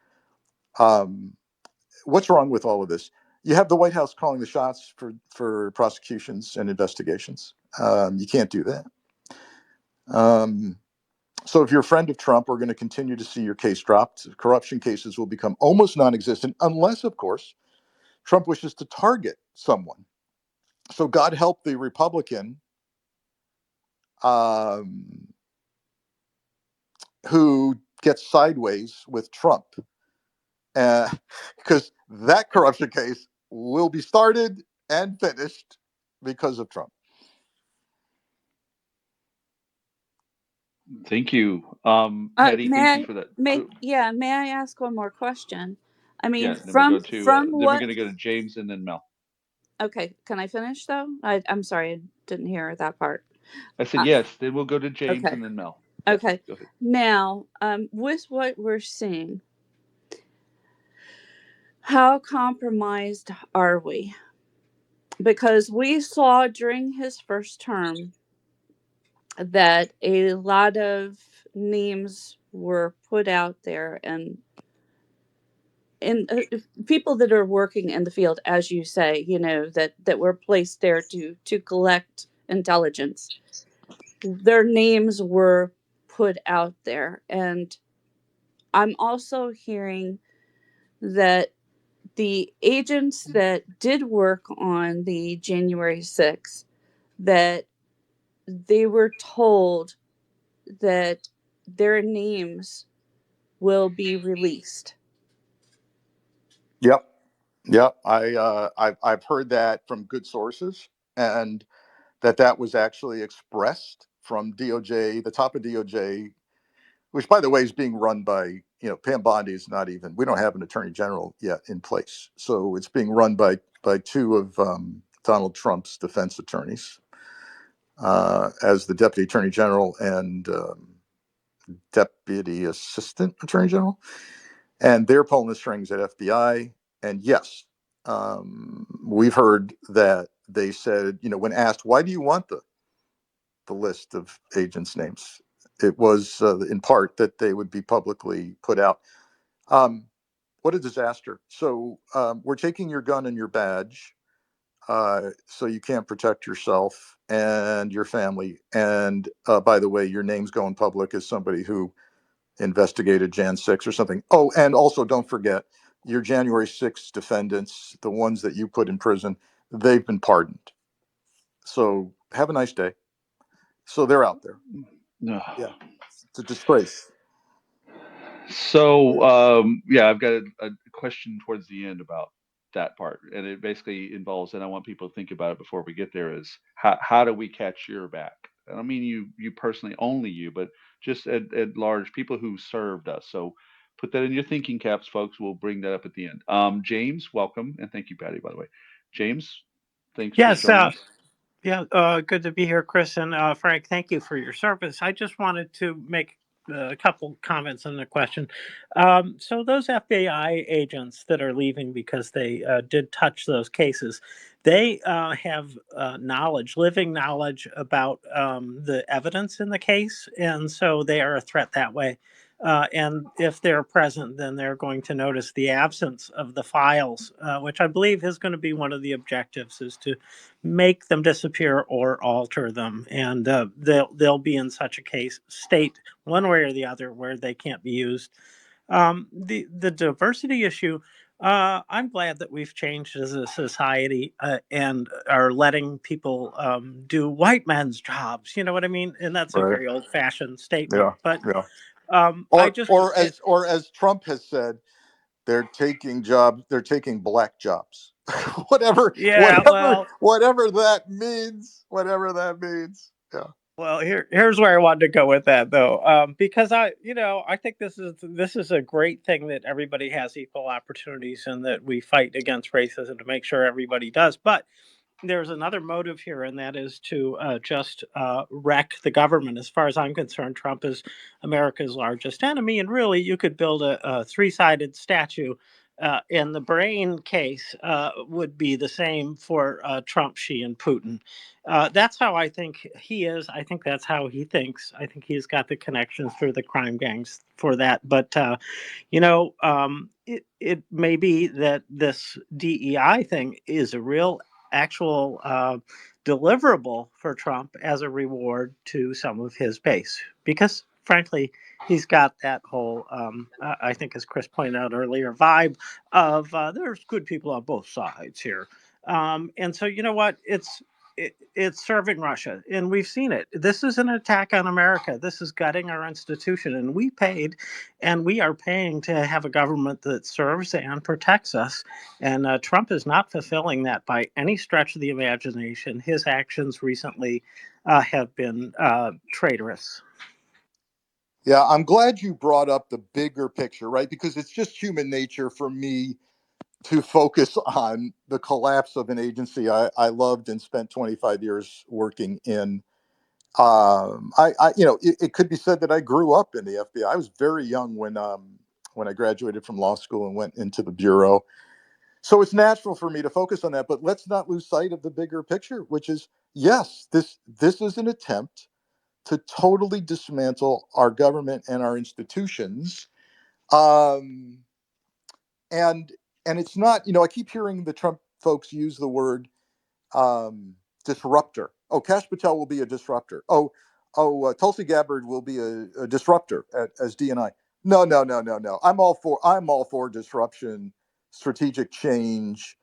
What's wrong with all of this? You have the White House calling the shots for prosecutions and investigations. You can't do that. So if you're a friend of Trump, we're going to continue to see your case dropped. Corruption cases will become almost non-existent unless, of course, Trump wishes to target someone. So God help the Republican who gets sideways with Trump, because that corruption case will be started and finished because of Trump. Thank you, Patty. Thank you for that. May I ask one more question? I mean, Yeah. Then we'll go to from then we're what? going to go to James and then Mel. Okay, can I finish though? I'm sorry, I didn't hear that part. I said yes. Then we'll go to James Okay. and then Mel. Okay. Go ahead. Now, with what we're seeing, how compromised are we? Because we saw during his first term that a lot of names were put out there, and people that are working in the field, as you say, that were placed there to collect intelligence, their names were put out there. And I'm also hearing that the agents that did work on the January 6th, that they were told that their names will be released. Yep. Yep. I've heard that from good sources, and that was actually expressed from DOJ, the top of DOJ, which, by the way, is being run by, Pam Bondi is not even, we don't have an attorney general yet in place. So it's being run by two of Donald Trump's defense attorneys. as the Deputy Attorney General and Deputy Assistant Attorney General. And they're pulling the strings at FBI. And yes, we've heard that they said, when asked, why do you want the list of agents' names? It was in part that they would be publicly put out. What a disaster. So we're taking your gun and your badge, so you can't protect yourself and your family. And by the way, your name's going public as somebody who investigated Jan 6 or something. Oh, and also don't forget your January 6 defendants, the ones that you put in prison, they've been pardoned. So have a nice day. So they're out there. No. Yeah, it's a disgrace. So yeah, I've got a question towards the end about that part, and it basically involves, and I want people to think about it before we get there, is how do we catch your back? I don't mean you personally, only you, but just at large, people who served us. So put that in your thinking caps, folks. We'll bring that up at the end. James, welcome, and thank you, Patty, by the way. James, thanks for Yes, showing us. good to be here, Chris and Frank. Thank you for your service. I just wanted to make a couple comments on the question. So those FBI agents that are leaving because they did touch those cases, they have knowledge, living knowledge about the evidence in the case, and so they are a threat that way. And if they're present, then they're going to notice the absence of the files, which I believe is going to be one of the objectives, is to make them disappear or alter them, and they'll be in such a case state one way or the other where they can't be used. The diversity issue. I'm glad that we've changed as a society and are letting people do white men's jobs. You know what I mean? And that's a Right. very old-fashioned statement. Yeah. But Yeah. I Or just as Trump has said, they're taking black jobs. whatever, yeah. whatever, whatever that means. Whatever that means. Yeah. Well, here's where I wanted to go with that, though, because I think this is a great thing that everybody has equal opportunities and that we fight against racism to make sure everybody does. But there's another motive here, and that is to just wreck the government. As far as I'm concerned, Trump is America's largest enemy, and really, you could build a three-sided statue. In the brain case, would be the same for Trump, Xi, and Putin. That's how I think he is. I think that's how he thinks. I think he's got the connections through the crime gangs for that. But it may be that this DEI thing is a real actual deliverable for Trump as a reward to some of his base. Because, frankly, he's got that whole, I think, as Chris pointed out earlier, vibe of there's good people on both sides here. And so, you know what? It's serving Russia, and we've seen it. This is an attack on America. This is gutting our institution, and we paid, and we are paying to have a government that serves and protects us. And Trump is not fulfilling that by any stretch of the imagination. His actions recently have been traitorous. Yeah, I'm glad you brought up the bigger picture, right? Because it's just human nature for me to focus on the collapse of an agency I loved and spent 25 years working in. It could be said that I grew up in the FBI. I was very young when I graduated from law school and went into the bureau. So it's natural for me to focus on that. But let's not lose sight of the bigger picture, which is yes, this is an attempt to totally dismantle our government and our institutions. Um, and and it's not, I keep hearing the Trump folks use the word um, disruptor. Oh, Kash Patel will be a disruptor. Tulsi Gabbard will be a disruptor as DNI. No, no, no, no, no. I'm all for disruption, strategic change,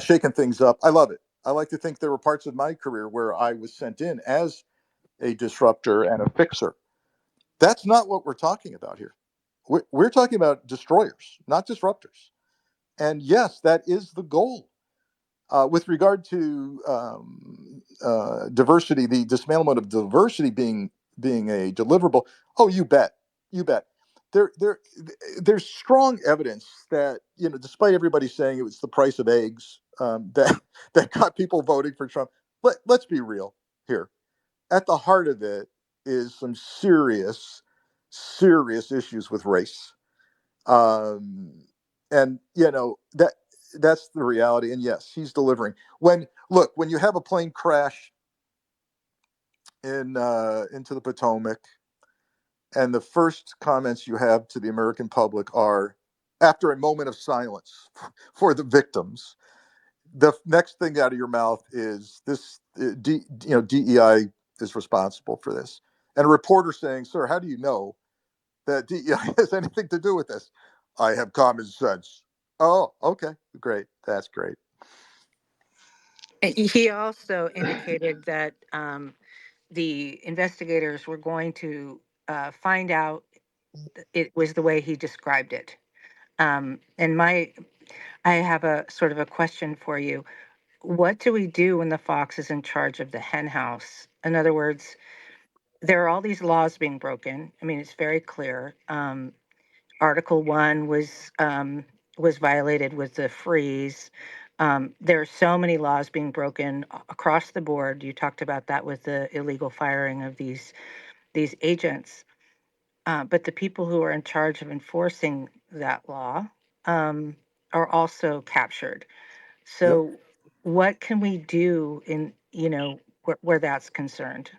shaking things up. I love it. I like to think there were parts of my career where I was sent in as a disruptor and a fixer. That's not what we're talking about here. We're talking about destroyers, not disruptors. And yes, that is the goal. With regard to diversity, the dismantlement of diversity being a deliverable. Oh, you bet. There's strong evidence that despite everybody saying it was the price of eggs that got people voting for Trump. Let's be real here. at the heart of it is some serious, serious issues with race. Um, and that's the reality. And yes, he's delivering. When you have a plane crash into the Potomac, and the first comments you have to the American public are, after a moment of silence for the victims, the next thing out of your mouth is this: DEI is responsible for this, and a reporter saying, "Sir, how do you know that DEI has anything to do with this?" "I have common sense." "Oh, okay, great, that's great." He also indicated that the investigators were going to find out it was the way he described it. And I have a sort of a question for you. What do we do when the fox is in charge of the hen house? In other words, there are all these laws being broken. I mean, it's very clear. Article 1 was violated with the freeze. There are so many laws being broken across the board. You talked about that with the illegal firing of these agents. But the people who are in charge of enforcing that law are also captured. Yep. So, what can we do in where that's concerned?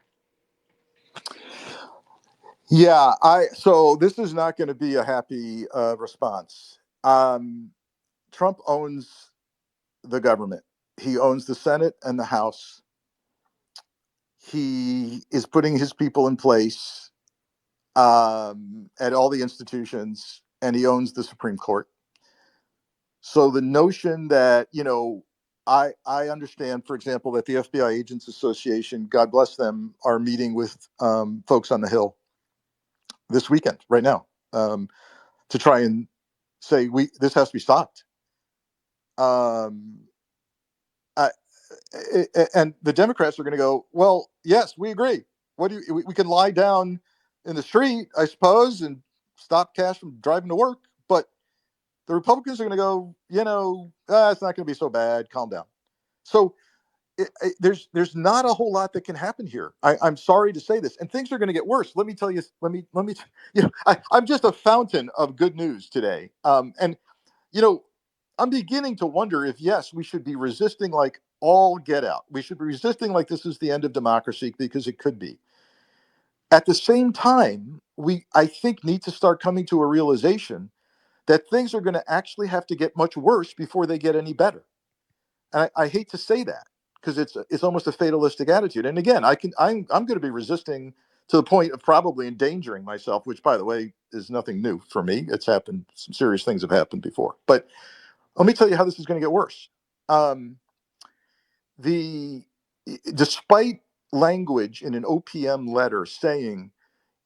Yeah, so this is not going to be a happy response. Trump owns the government. He owns the Senate and the House. He is putting his people in place at all the institutions, and he owns the Supreme Court. So the notion that, I understand, for example, that the FBI Agents Association, God bless them, are meeting with folks on the Hill this weekend, right now, to try and say this has to be stopped. Um, I, and the Democrats are going to go, well, yes, we agree. What do we can lie down in the street, I suppose, and stop cash from driving to work, but the Republicans are going to go, it's not going to be so bad. Calm down. So there's not a whole lot that can happen here. I'm sorry to say this, and things are going to get worse. Let me tell you. Let me. I'm just a fountain of good news today. And you know, I'm beginning to wonder if, yes, we should be resisting like all get out. We should be resisting like this is the end of democracy, because it could be. At the same time, I think, need to start coming to a realization that things are going to actually have to get much worse before they get any better. And I hate to say that, because it's almost a fatalistic attitude. And again, I'm going to be resisting to the point of probably endangering myself, which, by the way, is nothing new for me. It's happened. Some serious things have happened before. But let me tell you how this is going to get worse. Um, the Despite language in an OPM letter saying,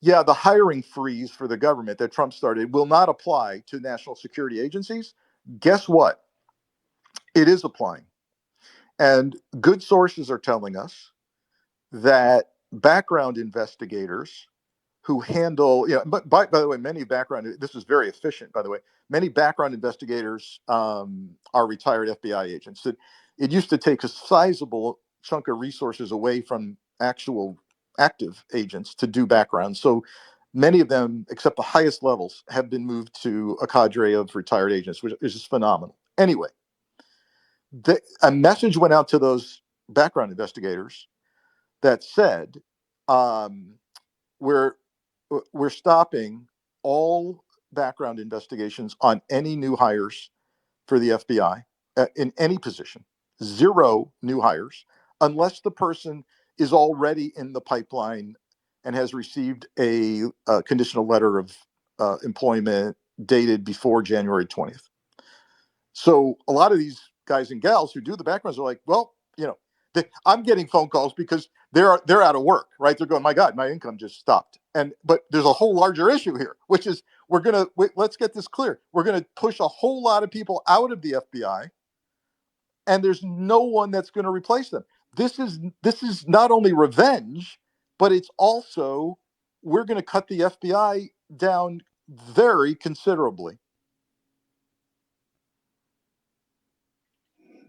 yeah, the hiring freeze for the government that Trump started will not apply to national security agencies. Guess what? It is applying. And good sources are telling us that background investigators who handle, but by the way, this is very efficient, by the way, many background investigators are retired FBI agents. It used to take a sizable chunk of resources away from actual active agents to do background. So many of them, except the highest levels, have been moved to a cadre of retired agents, which is just phenomenal. Anyway, a message went out to those background investigators that said, um, we're we're stopping all background investigations on any new hires for the FBI in any position. Zero new hires unless the person is already in the pipeline and has received a conditional letter of employment dated before January 20th. So a lot of these guys and gals who do the backgrounds are like, well, I'm getting phone calls because they're out of work, right? They're going, my God, my income just stopped. But there's a whole larger issue here, which is let's get this clear. We're gonna push a whole lot of people out of the FBI, and there's no one that's going to replace them. This is not only revenge, but it's also, we're going to cut the FBI down very considerably.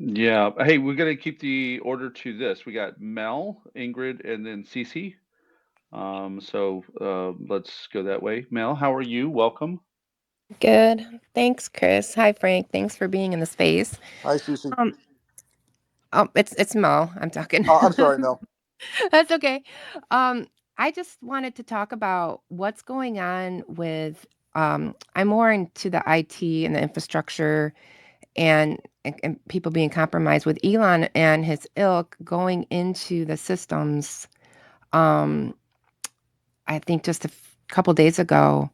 Yeah. Hey, we're gonna keep the order to this. We got Mel, Ingrid, and then Cece. Let's go that way. Mel, how are you? Welcome. Good. Thanks, Chris. Hi, Frank. Thanks for being in the space. Hi, Susie. Um, it's Mo. I'm talking. I'm sorry, Mel. That's okay. Um, I just wanted to talk about what's going on with. I'm more into the IT and the infrastructure and people being compromised with Elon and his ilk going into the systems. Um, I think just couple days ago,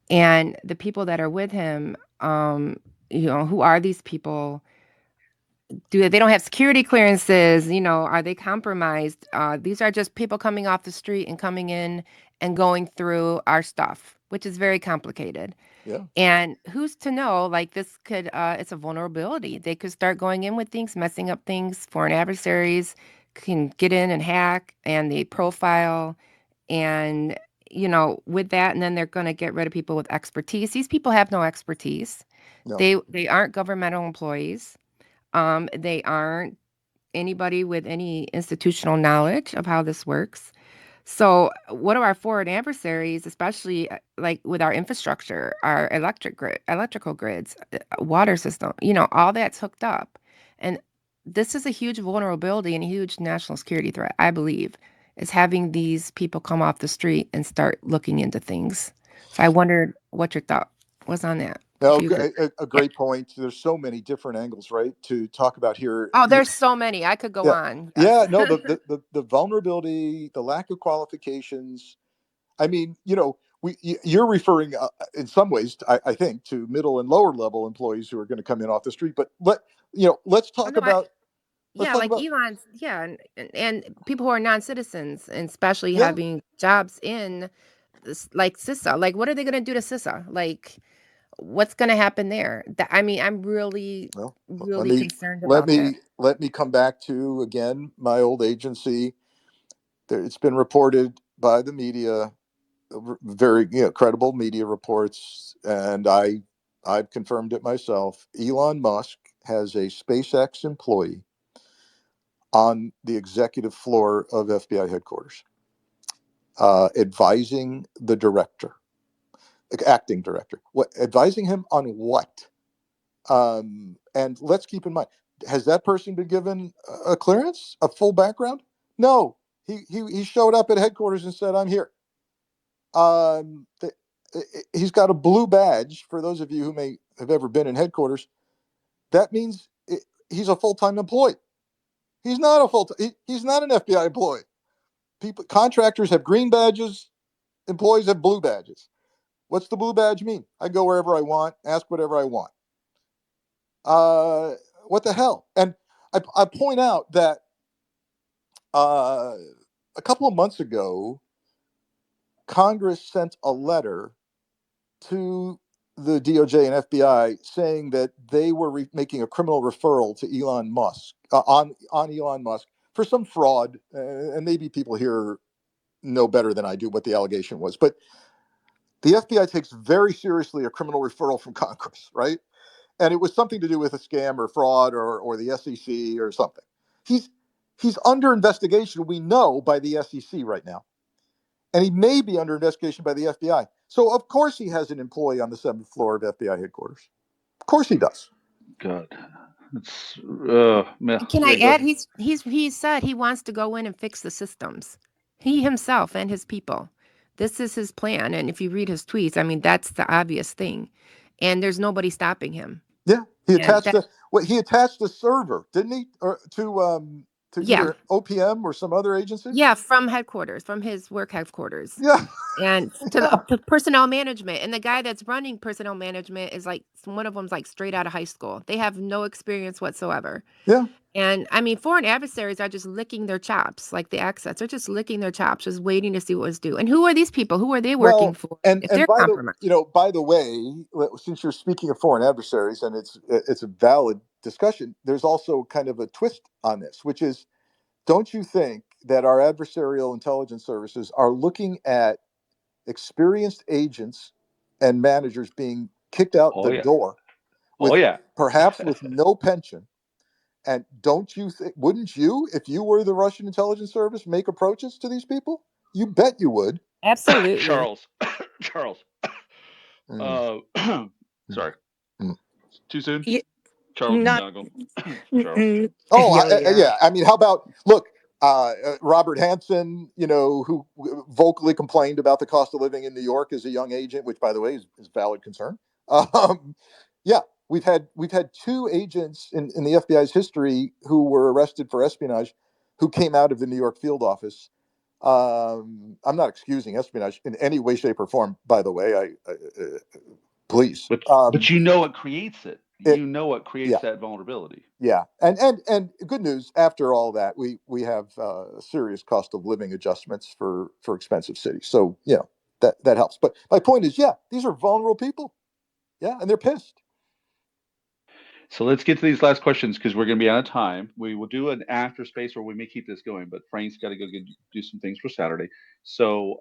and the people that are with him. Who are these people? They don't have security clearances? Are they compromised? These are just people coming off the street and coming in and going through our stuff, which is very complicated. Yeah. And who's to know, like this could, it's a vulnerability. They could start going in with things, messing up things. Foreign adversaries can get in and hack and they profile and, with that, and then they're going to get rid of people with expertise. These people have no expertise. No. They aren't governmental employees. They aren't anybody with any institutional knowledge of how this works. So, what are our foreign adversaries, especially like with our infrastructure, our electrical grids, water system, all that's hooked up. And this is a huge vulnerability and a huge national security threat, I believe, is having these people come off the street and start looking into things. So I wondered what your thought was on that. No, If you agree. a Yeah. great point. There's so many different angles, right, to talk about here. Oh, there's so many. I could go Yeah, on. yeah. Yes. No, the vulnerability, the lack of qualifications. I mean, you're referring in some ways, I think, to middle and lower level employees who are going to come in off the street. But let's Oh, talk no, about let's yeah, talk like about Elon's, yeah, and people who are non-citizens, and especially yeah. having jobs in this, like CISA. Like, what are they going to do to CISA? Like, what's going to happen there? I mean, I'm really, Well, let really me concerned let about that. me let me come back to again my old agency. It's been reported by the media, very credible media reports, and I've confirmed it myself. Elon Musk has a SpaceX employee on the executive floor of FBI headquarters, advising the director, acting director. What advising him on what? And let's keep in mind, has that person been given a clearance, a full background? No. He showed up at headquarters and said, "I'm here." Um, the, he's got a blue badge. For those of you who may have ever been in headquarters, that means he's a full-time employee. He's not a he's not an FBI employee. Contractors have green badges. Employees have blue badges. What's the blue badge mean? I go wherever I want, ask whatever I want. Uh, what the hell? And I point out that a couple of months ago, Congress sent a letter to the DOJ and FBI saying that they were making a criminal referral to Elon Musk on Elon Musk for some fraud, and maybe people here know better than I do what the allegation was, but the FBI takes very seriously a criminal referral from Congress, right? And it was something to do with a scam or fraud or the SEC or something. He's he's under investigation, we know, by the SEC right now, and he may be under investigation by the FBI. So of course he has an employee on the 7th floor of FBI headquarters. Of course he does. God, it's Can yeah. I Go add? ahead. He said he wants to go in and fix the systems. He himself and his people. This is his plan. And if you read his tweets, I mean, that's the obvious thing. And there's nobody stopping him. Yeah, And that, he attached a server, didn't he, or to yeah, either OPM or some other agency? yeah, from headquarters, from his work headquarters. Yeah, And yeah, to personnel management. And the guy that's running personnel management is like, one of them's like straight out of high school. They have no experience whatsoever. yeah. And I mean, foreign adversaries are just licking their chops, like the access. They're just licking their chops, just waiting to see what's due. And who are these people? Who are they working Well, for and if and they're by the compromised? by the way, since you're speaking of foreign adversaries, and it's a valid discussion, there's also kind of a twist on this, which is, don't you think that our adversarial intelligence services are looking at experienced agents and managers being kicked out Oh the yeah. door Oh with yeah. perhaps with no pension, And wouldn't you, if you were the Russian intelligence service, make approaches to these people? You bet you would. Absolutely. Charles, Charles. Mm, Uh, mm, sorry, mm. too soon. You, Charles not, McGonigal. n- Charles. n- Oh, yo, yeah. yeah. I mean, how about look, Robert Hansen, who vocally complained about the cost of living in New York as a young agent, which, by the way, is valid concern. Um, yeah, we've had two agents in the FBI's history who were arrested for espionage, who came out of the New York field office. I'm not excusing espionage in any way, shape, or form. By the way, please. But you know what creates it. It, You know what creates yeah. that vulnerability. Yeah, and good news. After all that, we have serious cost of living adjustments for expensive cities. So that helps. But my point is, yeah, these are vulnerable people. Yeah, and they're pissed. So let's get to these last questions because we're going to be out of time. We will do an after space, or we may keep this going. But Frank's got to go do some things for Saturday. So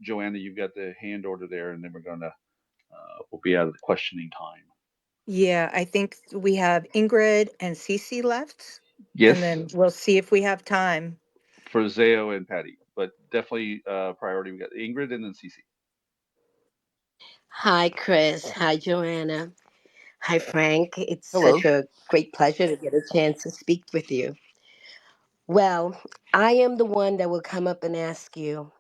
Joanna, you've got the hand order there, and then we'll be out of the questioning time. Yeah, I think we have Ingrid and Cece left, and Yes, then we'll see if we have time. for Zayo and Patty, but definitely priority. We got Ingrid and then Cece. Hi, Chris. Hi, Joanna. Hi, Frank. It's such Hello. a great pleasure to get a chance to speak with you. Well, I am the one that will come up and ask you,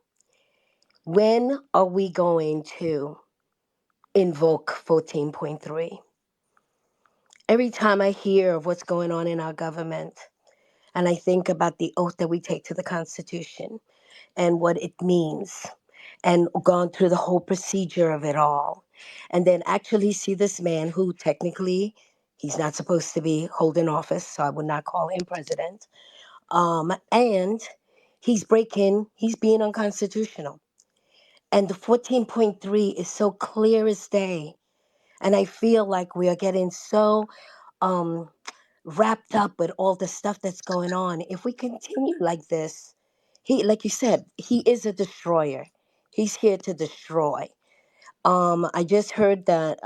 when are we going to invoke 14.3? Every time I hear of what's going on in our government, and I think about the oath that we take to the Constitution and what it means, and gone through the whole procedure of it all, and then actually see this man who technically he's not supposed to be holding office, so I would not call him president. And he's being unconstitutional. And the 14.3 is so clear as day. And I feel like we are getting so um, wrapped up with all the stuff that's going on. If we continue like this, like you said, he is a destroyer. He's here to destroy. I just heard that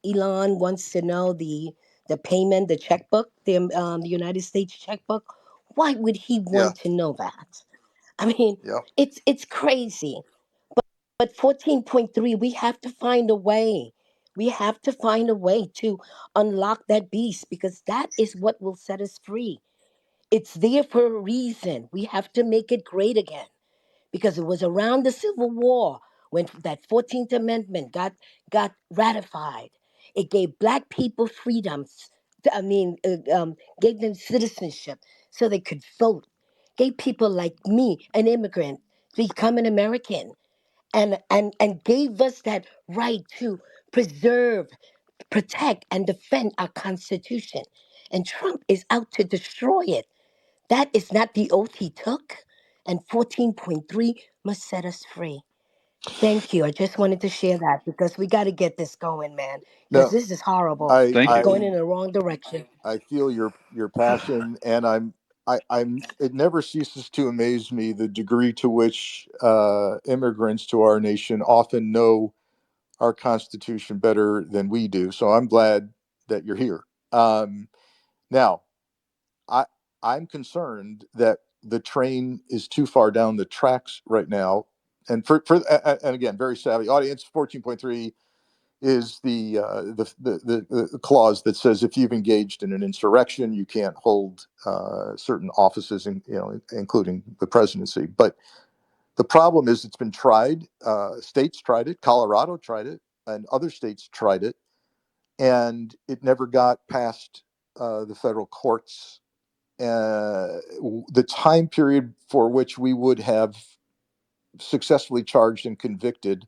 Elon wants to know the payment, the checkbook, the United States checkbook. Why would he Yeah. want to know that? I mean, Yeah. it's crazy. But 14.3, we have to find a way. We have to find a way to unlock that beast because that is what will set us free. It's there for a reason. We have to make it great again because it was around the Civil War when that 14th Amendment got ratified. It gave black people freedoms. I mean, gave them citizenship so they could vote. Gave people like me, an immigrant, become an American, and gave us that right to preserve, protect, and defend our Constitution. And Trump is out to destroy it. That is not the oath he took. And 14.3 must set us free. Thank you. I just wanted to share that because we got to get this going, man, because No, this is horrible. I Thank It's you. going I in the wrong direction. I feel your passion, and I'm. It never ceases to amaze me the degree to which immigrants to our nation often know our Constitution better than we do. So I'm glad that you're here. Now, I I'm concerned that the train is too far down the tracks right now. And and again, very savvy audience. 14.3 is the clause that says if you've engaged in an insurrection, you can't hold certain offices, including the presidency. But the problem is it's been tried. States tried it. Colorado tried it, and other states tried it, and it never got past the federal courts. The time period for which we would have successfully charged and convicted.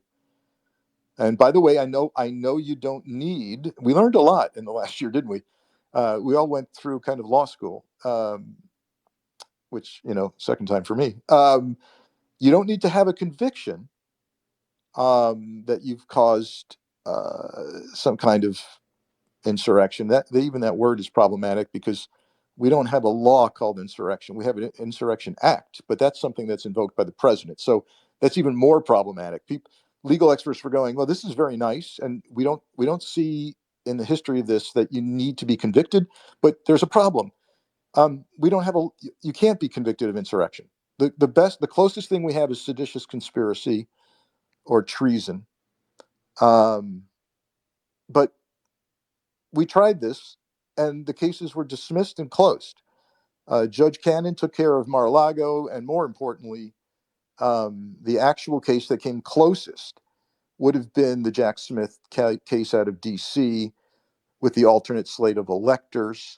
And by the way, I know you don't need. We learned a lot in the last year, didn't we? We all went through kind of law school, which second time for me. You don't need to have a conviction that you've caused some kind of insurrection. Even that word is problematic because we don't have a law called insurrection. We have an insurrection act, but that's something that's invoked by the president. So that's even more problematic. Legal experts were going, well, this is very nice, and we don't see in the history of this that you need to be convicted, but there's a problem. We don't have you can't be convicted of insurrection. The closest thing we have is seditious conspiracy or treason. But we tried this, and the cases were dismissed and closed. Judge Cannon took care of Mar-a-Lago, and more importantly, the actual case that came closest would have been the Jack Smith case out of D.C. with the alternate slate of electors.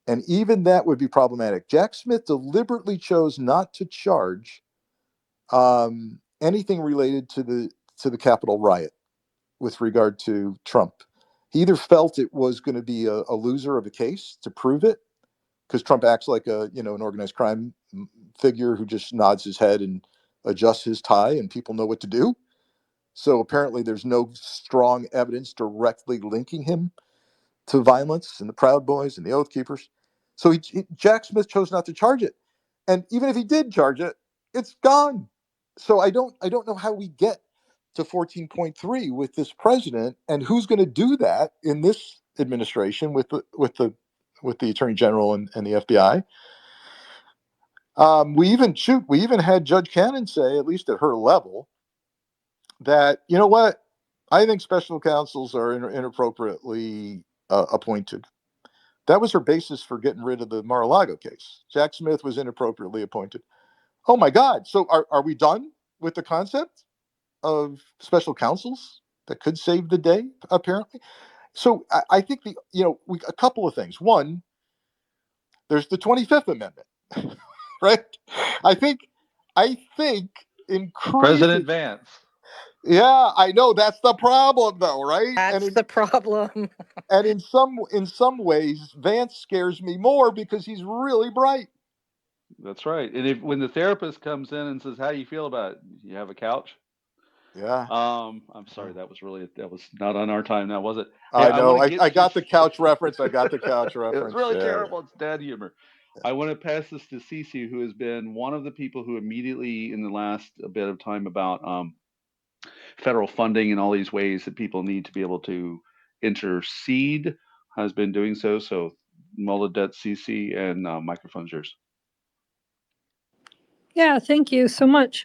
And even that would be problematic. Jack Smith deliberately chose not to charge anything related to the Capitol riot with regard to Trump. He either felt it was going to be a loser of a case to prove it, because Trump acts like an organized crime figure who just nods his head and adjusts his tie, and people know what to do. So apparently, there's no strong evidence directly linking him to violence and the Proud Boys and the Oath Keepers. So Jack Smith chose not to charge it, and even if he did charge it, it's gone. So I don't know how we get to 14.3 with this president, and who's going to do that in this administration with the Attorney General and the FBI. We even had Judge Cannon say, at least at her level, that, you know what, I think special counsels are inappropriately appointed. That was her basis for getting rid of the Mar-a-Lago case. Jack Smith was inappropriately appointed. Oh my God. So are we done with the concept of special counsels that could save the day, apparently? So I think a couple of things. One, there's the 25th Amendment, right? I think President increasing. Vance. Yeah, I know that's the problem, though, right? That's the problem. And in some ways, Vance scares me more because he's really bright. That's right. And when the therapist comes in and says, "How do you feel about it? You have a couch?" Yeah. I'm sorry, that was not on our time now, was it? Hey, I I want know. to get I to. got the couch reference. I got the couch It was reference. really Yeah. terrible. It's dad humor. I want to pass this to Cece, who has been one of the people who immediately, in the last bit of time about federal funding and all these ways that people need to be able to intercede, has been doing so. So, Moladet, Cece, and microphone's yours. Yeah, thank you so much.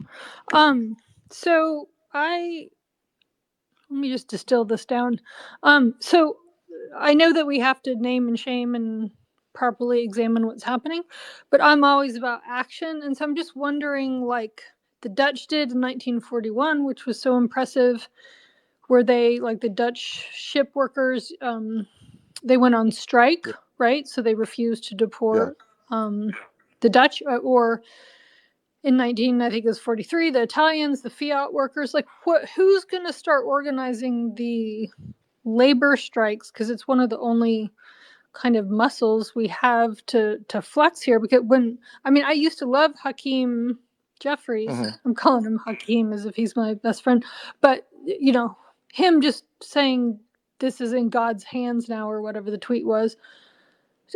So let me just distill this down. So I know that we have to name and shame and properly examine what's happening, but I'm always about action. And so I'm just wondering, like the Dutch did in 1941, which was so impressive, where they, like the Dutch ship workers, they went on strike, Yeah. right? So they refused to Yeah. deport the Dutch, or in 19, I think it was 43, the Italians, the Fiat workers, like who's going to start organizing the labor strikes? Because it's one of the only kind of muscles we have to flex here. Because I used to love Hakeem Jeffries. Mm-hmm. I'm calling him Hakeem as if he's my best friend. But, him just saying this is in God's hands now, or whatever the tweet was.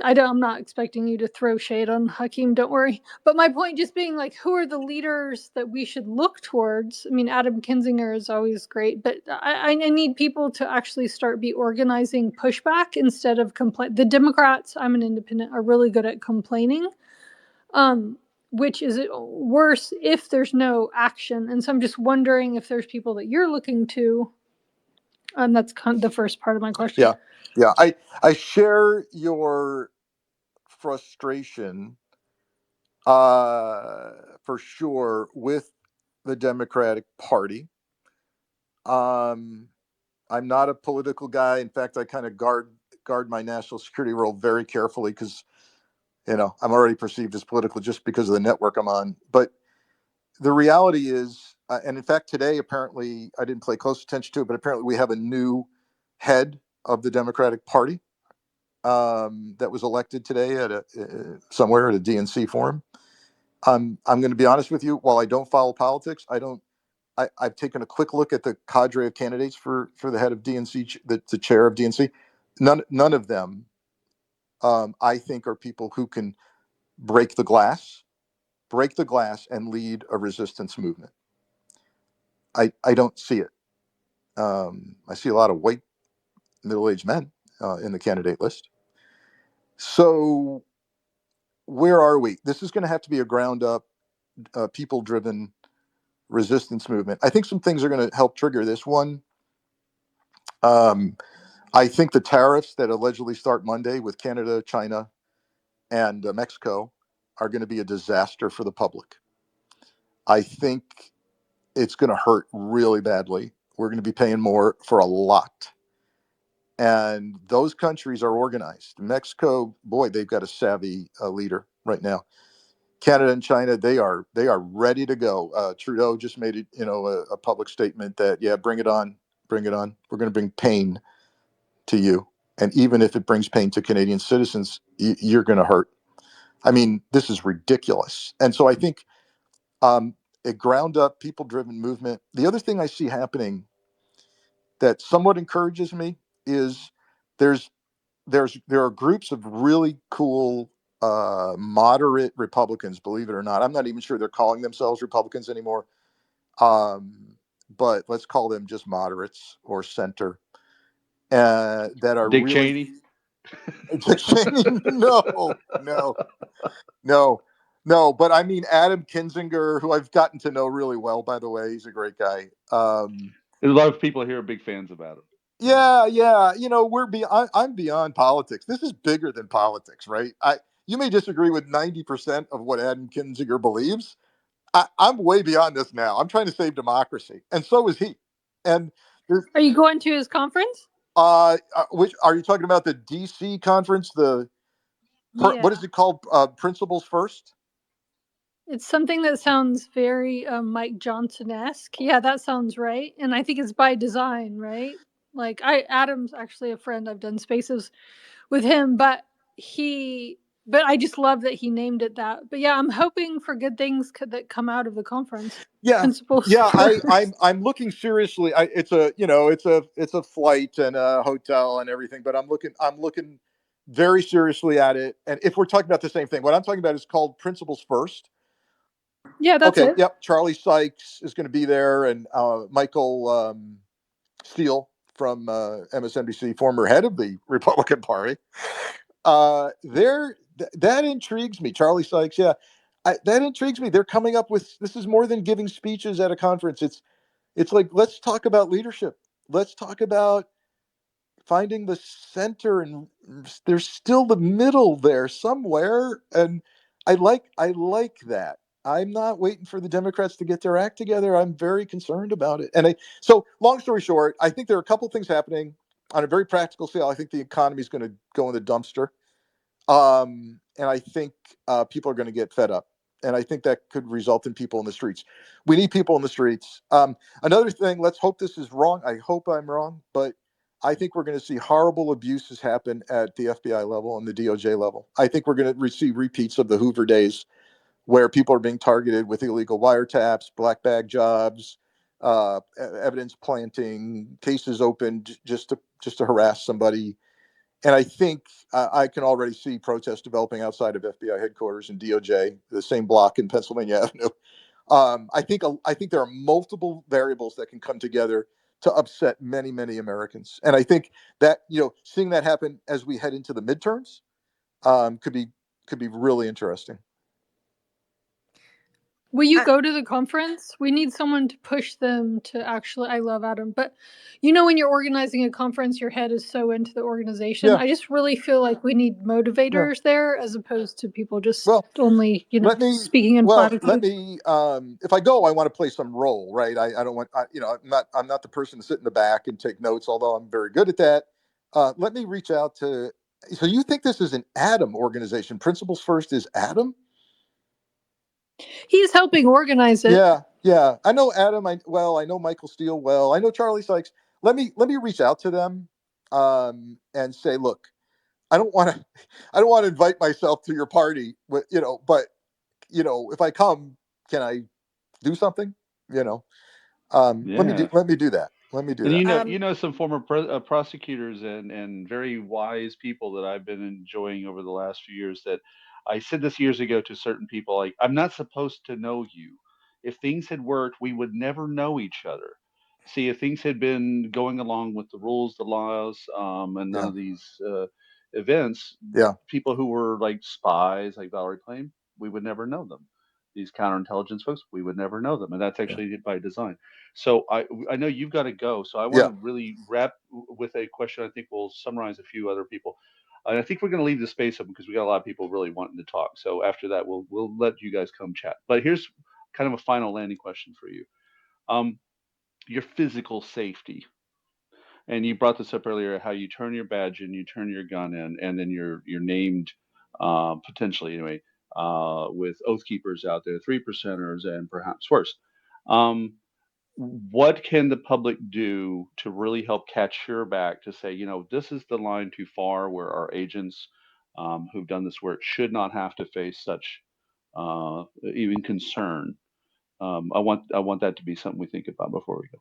I'm not expecting you to throw shade on Hakeem, don't worry. But my point just being, like, who are the leaders that we should look towards? I mean, Adam Kinzinger is always great, but I need people to actually be organizing pushback instead of complain. The Democrats, I'm an independent, are really good at complaining, which is worse if there's no action. And so I'm just wondering if there's people that you're looking to. That's the first part of my question. Yeah. I share your frustration, for sure, with the Democratic Party. I'm not a political guy. In fact, I kind of guard my national security role very carefully because I'm already perceived as political just because of the network I'm on. But the reality is, and in fact, today, apparently, I didn't pay close attention to it, but apparently we have a new head of the Democratic Party that was elected today at somewhere at a DNC forum. I'm going to be honest with you. While I don't follow politics, I've taken a quick look at the cadre of candidates for the head of DNC, the chair of DNC. None of them, I think, are people who can break the glass and lead a resistance movement. I don't see it. I see a lot of white middle-aged men in the candidate list. So where are we? This is going to have to be a ground up, people driven resistance movement. I think some things are going to help trigger this. One, um, I think the tariffs that allegedly start Monday with Canada, China, and Mexico are going to be a disaster for the public. I think it's going to hurt really badly. We're going to be paying more for a lot. And those countries are organized. Mexico, boy, they've got a savvy leader right now. Canada and China, they are ready to go. Trudeau just made it, a public statement that, yeah, bring it on, bring it on. We're going to bring pain to you, and even if it brings pain to Canadian citizens, you're going to hurt. I mean, this is ridiculous. And so I think, a ground up, people driven movement. The other thing I see happening that somewhat encourages me is there's there are groups of really cool, moderate Republicans. Believe it or not, I'm not even sure they're calling themselves Republicans anymore. Um, but let's call them just moderates or center, that are Dick really Cheney. Dick Cheney. No, no, no, no. But I mean Adam Kinzinger, who I've gotten to know really well. By the way, he's a great guy. There's a lot of people here are big fans about him. Yeah, yeah. I'm beyond politics. This is bigger than politics, right? You may disagree with 90% of what Adam Kinzinger believes. I'm way beyond this now. I'm trying to save democracy, and so is he. And there's, Are you going to his conference? which are you talking about? The DC conference? What Yeah. is it called? Principles First. It's something that sounds very Mike Johnson-esque. Yeah, that sounds right. And I think it's by design, right? Like Adam's actually a friend. I've done spaces with him, but I just love that he named it that. But yeah, I'm hoping for good things that come out of the conference. Yeah, Principles yeah. first. I'm looking seriously. It's a flight and a hotel and everything, but I'm looking very seriously at it. And if we're talking about the same thing, what I'm talking about is called Principles First. Yeah, that's Okay. it. Yep. Charlie Sykes is going to be there, and Michael Steele from MSNBC, former head of the Republican Party. That intrigues me. Charlie Sykes, yeah, that intrigues me. They're coming up with, this is more than giving speeches at a conference. It's like, let's talk about leadership. Let's talk about finding the center, and there's still the middle there somewhere. And I like that. I'm not waiting for the Democrats to get their act together. I'm very concerned about it. So long story short, I think there are a couple of things happening on a very practical scale. I think the economy is going to go in the dumpster. And I think people are going to get fed up. And I think that could result in people in the streets. We need people in the streets. Another thing, let's hope this is wrong. I hope I'm wrong, but I think we're going to see horrible abuses happen at the FBI level and the DOJ level. I think we're going to receive repeats of the Hoover days, where people are being targeted with illegal wiretaps, black bag jobs, evidence planting, cases opened just to harass somebody. And I think I can already see protests developing outside of FBI headquarters and DOJ, the same block in Pennsylvania Avenue. I think there are multiple variables that can come together to upset many, many Americans. And I think that, seeing that happen as we head into the midterms, could be really interesting. Will you I, go to the conference? We need someone to push them to actually. I love Adam, but when you're organizing a conference, your head is so into the organization. Yeah, I just really feel like we need yeah. motivators there as opposed to people just Well, only, let me speaking in let platitudes. me if I go, I want to play some role, right? I don't want, I'm not the person to sit in the back and take notes, although I'm very good at that. Let me reach out to, so you think this is an Adam organization? Principles First is Adam? He's helping organize it. Yeah, yeah. I know Adam. I know Michael Steele well. I know Charlie Sykes. Let me reach out to them, and say, look, I don't want to I don't want to invite myself to your party, but if I come, can I do something? You know, Yeah. let me do that. Let me do And that. some former prosecutors and very wise people that I've been enjoying over the last few years. That I said this years ago to certain people, like, I'm not supposed to know you. If things had worked, we would never know each other. See, if things had been going along with the rules, the laws, and none Yeah, of these events, Yeah. people who were like spies, like Valerie claimed, we would never know them. These counterintelligence folks, we would never know them, and that's Yeah. actually by design. So I know you've got to go, so I want Yeah. to really wrap with a question. I think we'll summarize a few other people. And I think we're going to leave the space open because we got a lot of people really wanting to talk. So after that, we'll let you guys come chat. But here's kind of a final landing question for you. Your physical safety, and you brought this up earlier, how you turn your badge in, you turn your gun in, and then you're named, potentially anyway, with oath keepers out there, three percenters, and perhaps worse. Um, what can the public do to really help catch your back to say, this is the line too far where our agents, who've done this work, should not have to face such, even concern? I want that to be something we think about before we go.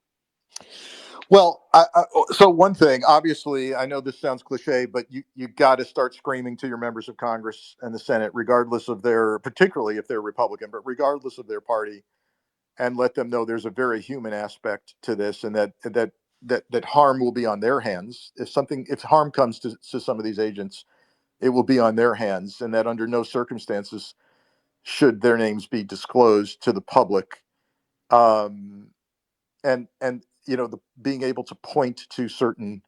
Well, so one thing, obviously, I know this sounds cliche, but you got to start screaming to your members of Congress and the Senate, regardless of particularly if they're Republican, but regardless of their party, and let them know there's a very human aspect to this, and that harm will be on their hands. If harm comes to some of these agents, it will be on their hands, and that under no circumstances should their names be disclosed to the public. And being able to point to certain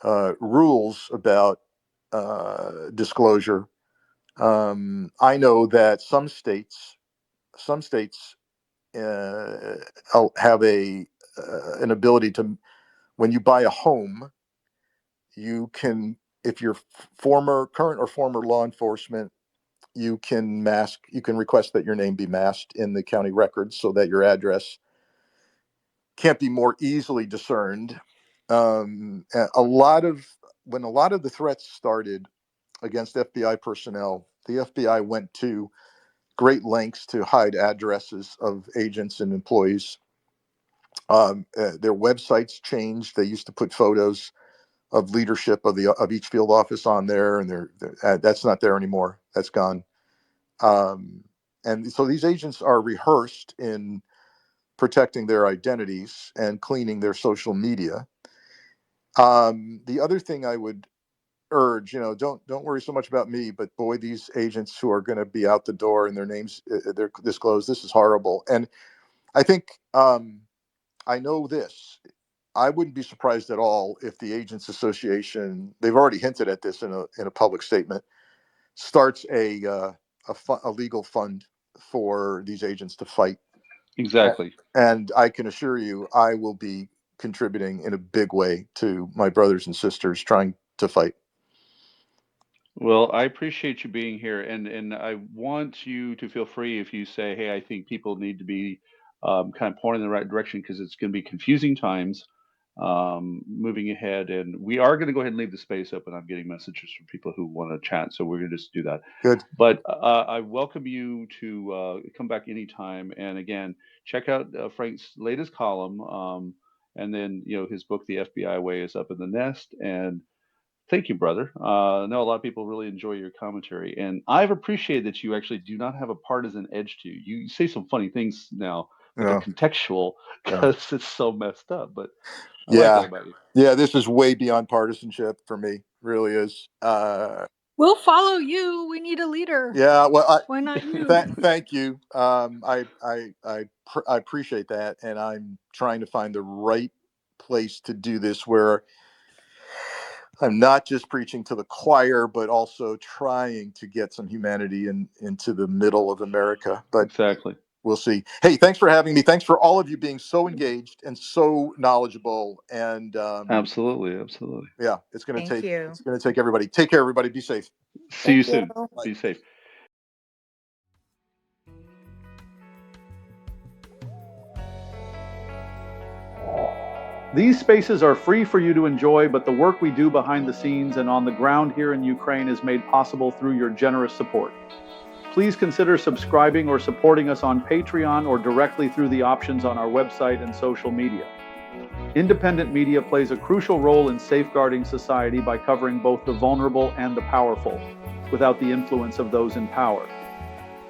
rules about disclosure. I know that some states have an ability to, when you buy a home, you can, if you're current or former law enforcement, you can request that your name be masked in the county records so that your address can't be more easily discerned. A lot of When a lot of the threats started against FBI personnel, the FBI went to great lengths to hide addresses of agents and employees. Their websites changed. They used to put photos of leadership of each field office on there, and that's not there anymore. That's gone. And so these agents are rehearsed in protecting their identities and cleaning their social media. The other thing I would urge, don't worry so much about me, but boy, these agents who are going to be out the door and their names, they're disclosed. This is horrible. And I think, I know this. I wouldn't be surprised at all if the Agents Association, they've already hinted at this in a public statement, starts a legal fund for these agents to fight. Exactly. And I can assure you, I will be contributing in a big way to my brothers and sisters trying to fight. Well, I appreciate you being here, and I want you to feel free if you say, "Hey, I think people need to be, kind of pointed in the right direction because it's going to be confusing times, moving ahead." And we are going to go ahead and leave the space open. I'm getting messages from people who want to chat, so we're going to just do that. Good. But I welcome you to come back anytime. And again, check out Frank's latest column, and then his book, The FBI Way, is up in the nest. And thank you, brother. I know a lot of people really enjoy your commentary, and I've appreciated that you actually do not have a partisan edge to you. You say some funny things now, but they're Yeah. contextual Yeah. because it's so messed up. But I like that Yeah. about you. Yeah. This is way beyond partisanship for me. Really is. We'll follow you. We need a leader. Yeah. Well, Why not you? thank you. I appreciate that, and I'm trying to find the right place to do this where I'm not just preaching to the choir, but also trying to get some humanity into the middle of America. But Exactly. we'll see. Hey, thanks for having me. Thanks for all of you being so engaged and so knowledgeable. And Absolutely. Absolutely. yeah, Thank you. it's gonna take everybody. Take care, everybody. Be safe. See you Thank you. soon. Bye. Be safe. These spaces are free for you to enjoy, but the work we do behind the scenes and on the ground here in Ukraine is made possible through your generous support. Please consider subscribing or supporting us on Patreon or directly through the options on our website and social media. Independent media plays a crucial role in safeguarding society by covering both the vulnerable and the powerful, without the influence of those in power.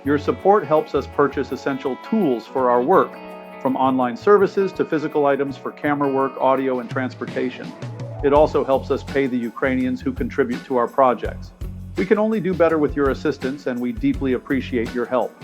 Your support helps us purchase essential tools for our work, from online services to physical items for camera work, audio, and transportation. It also helps us pay the Ukrainians who contribute to our projects. We can only do better with your assistance, and we deeply appreciate your help.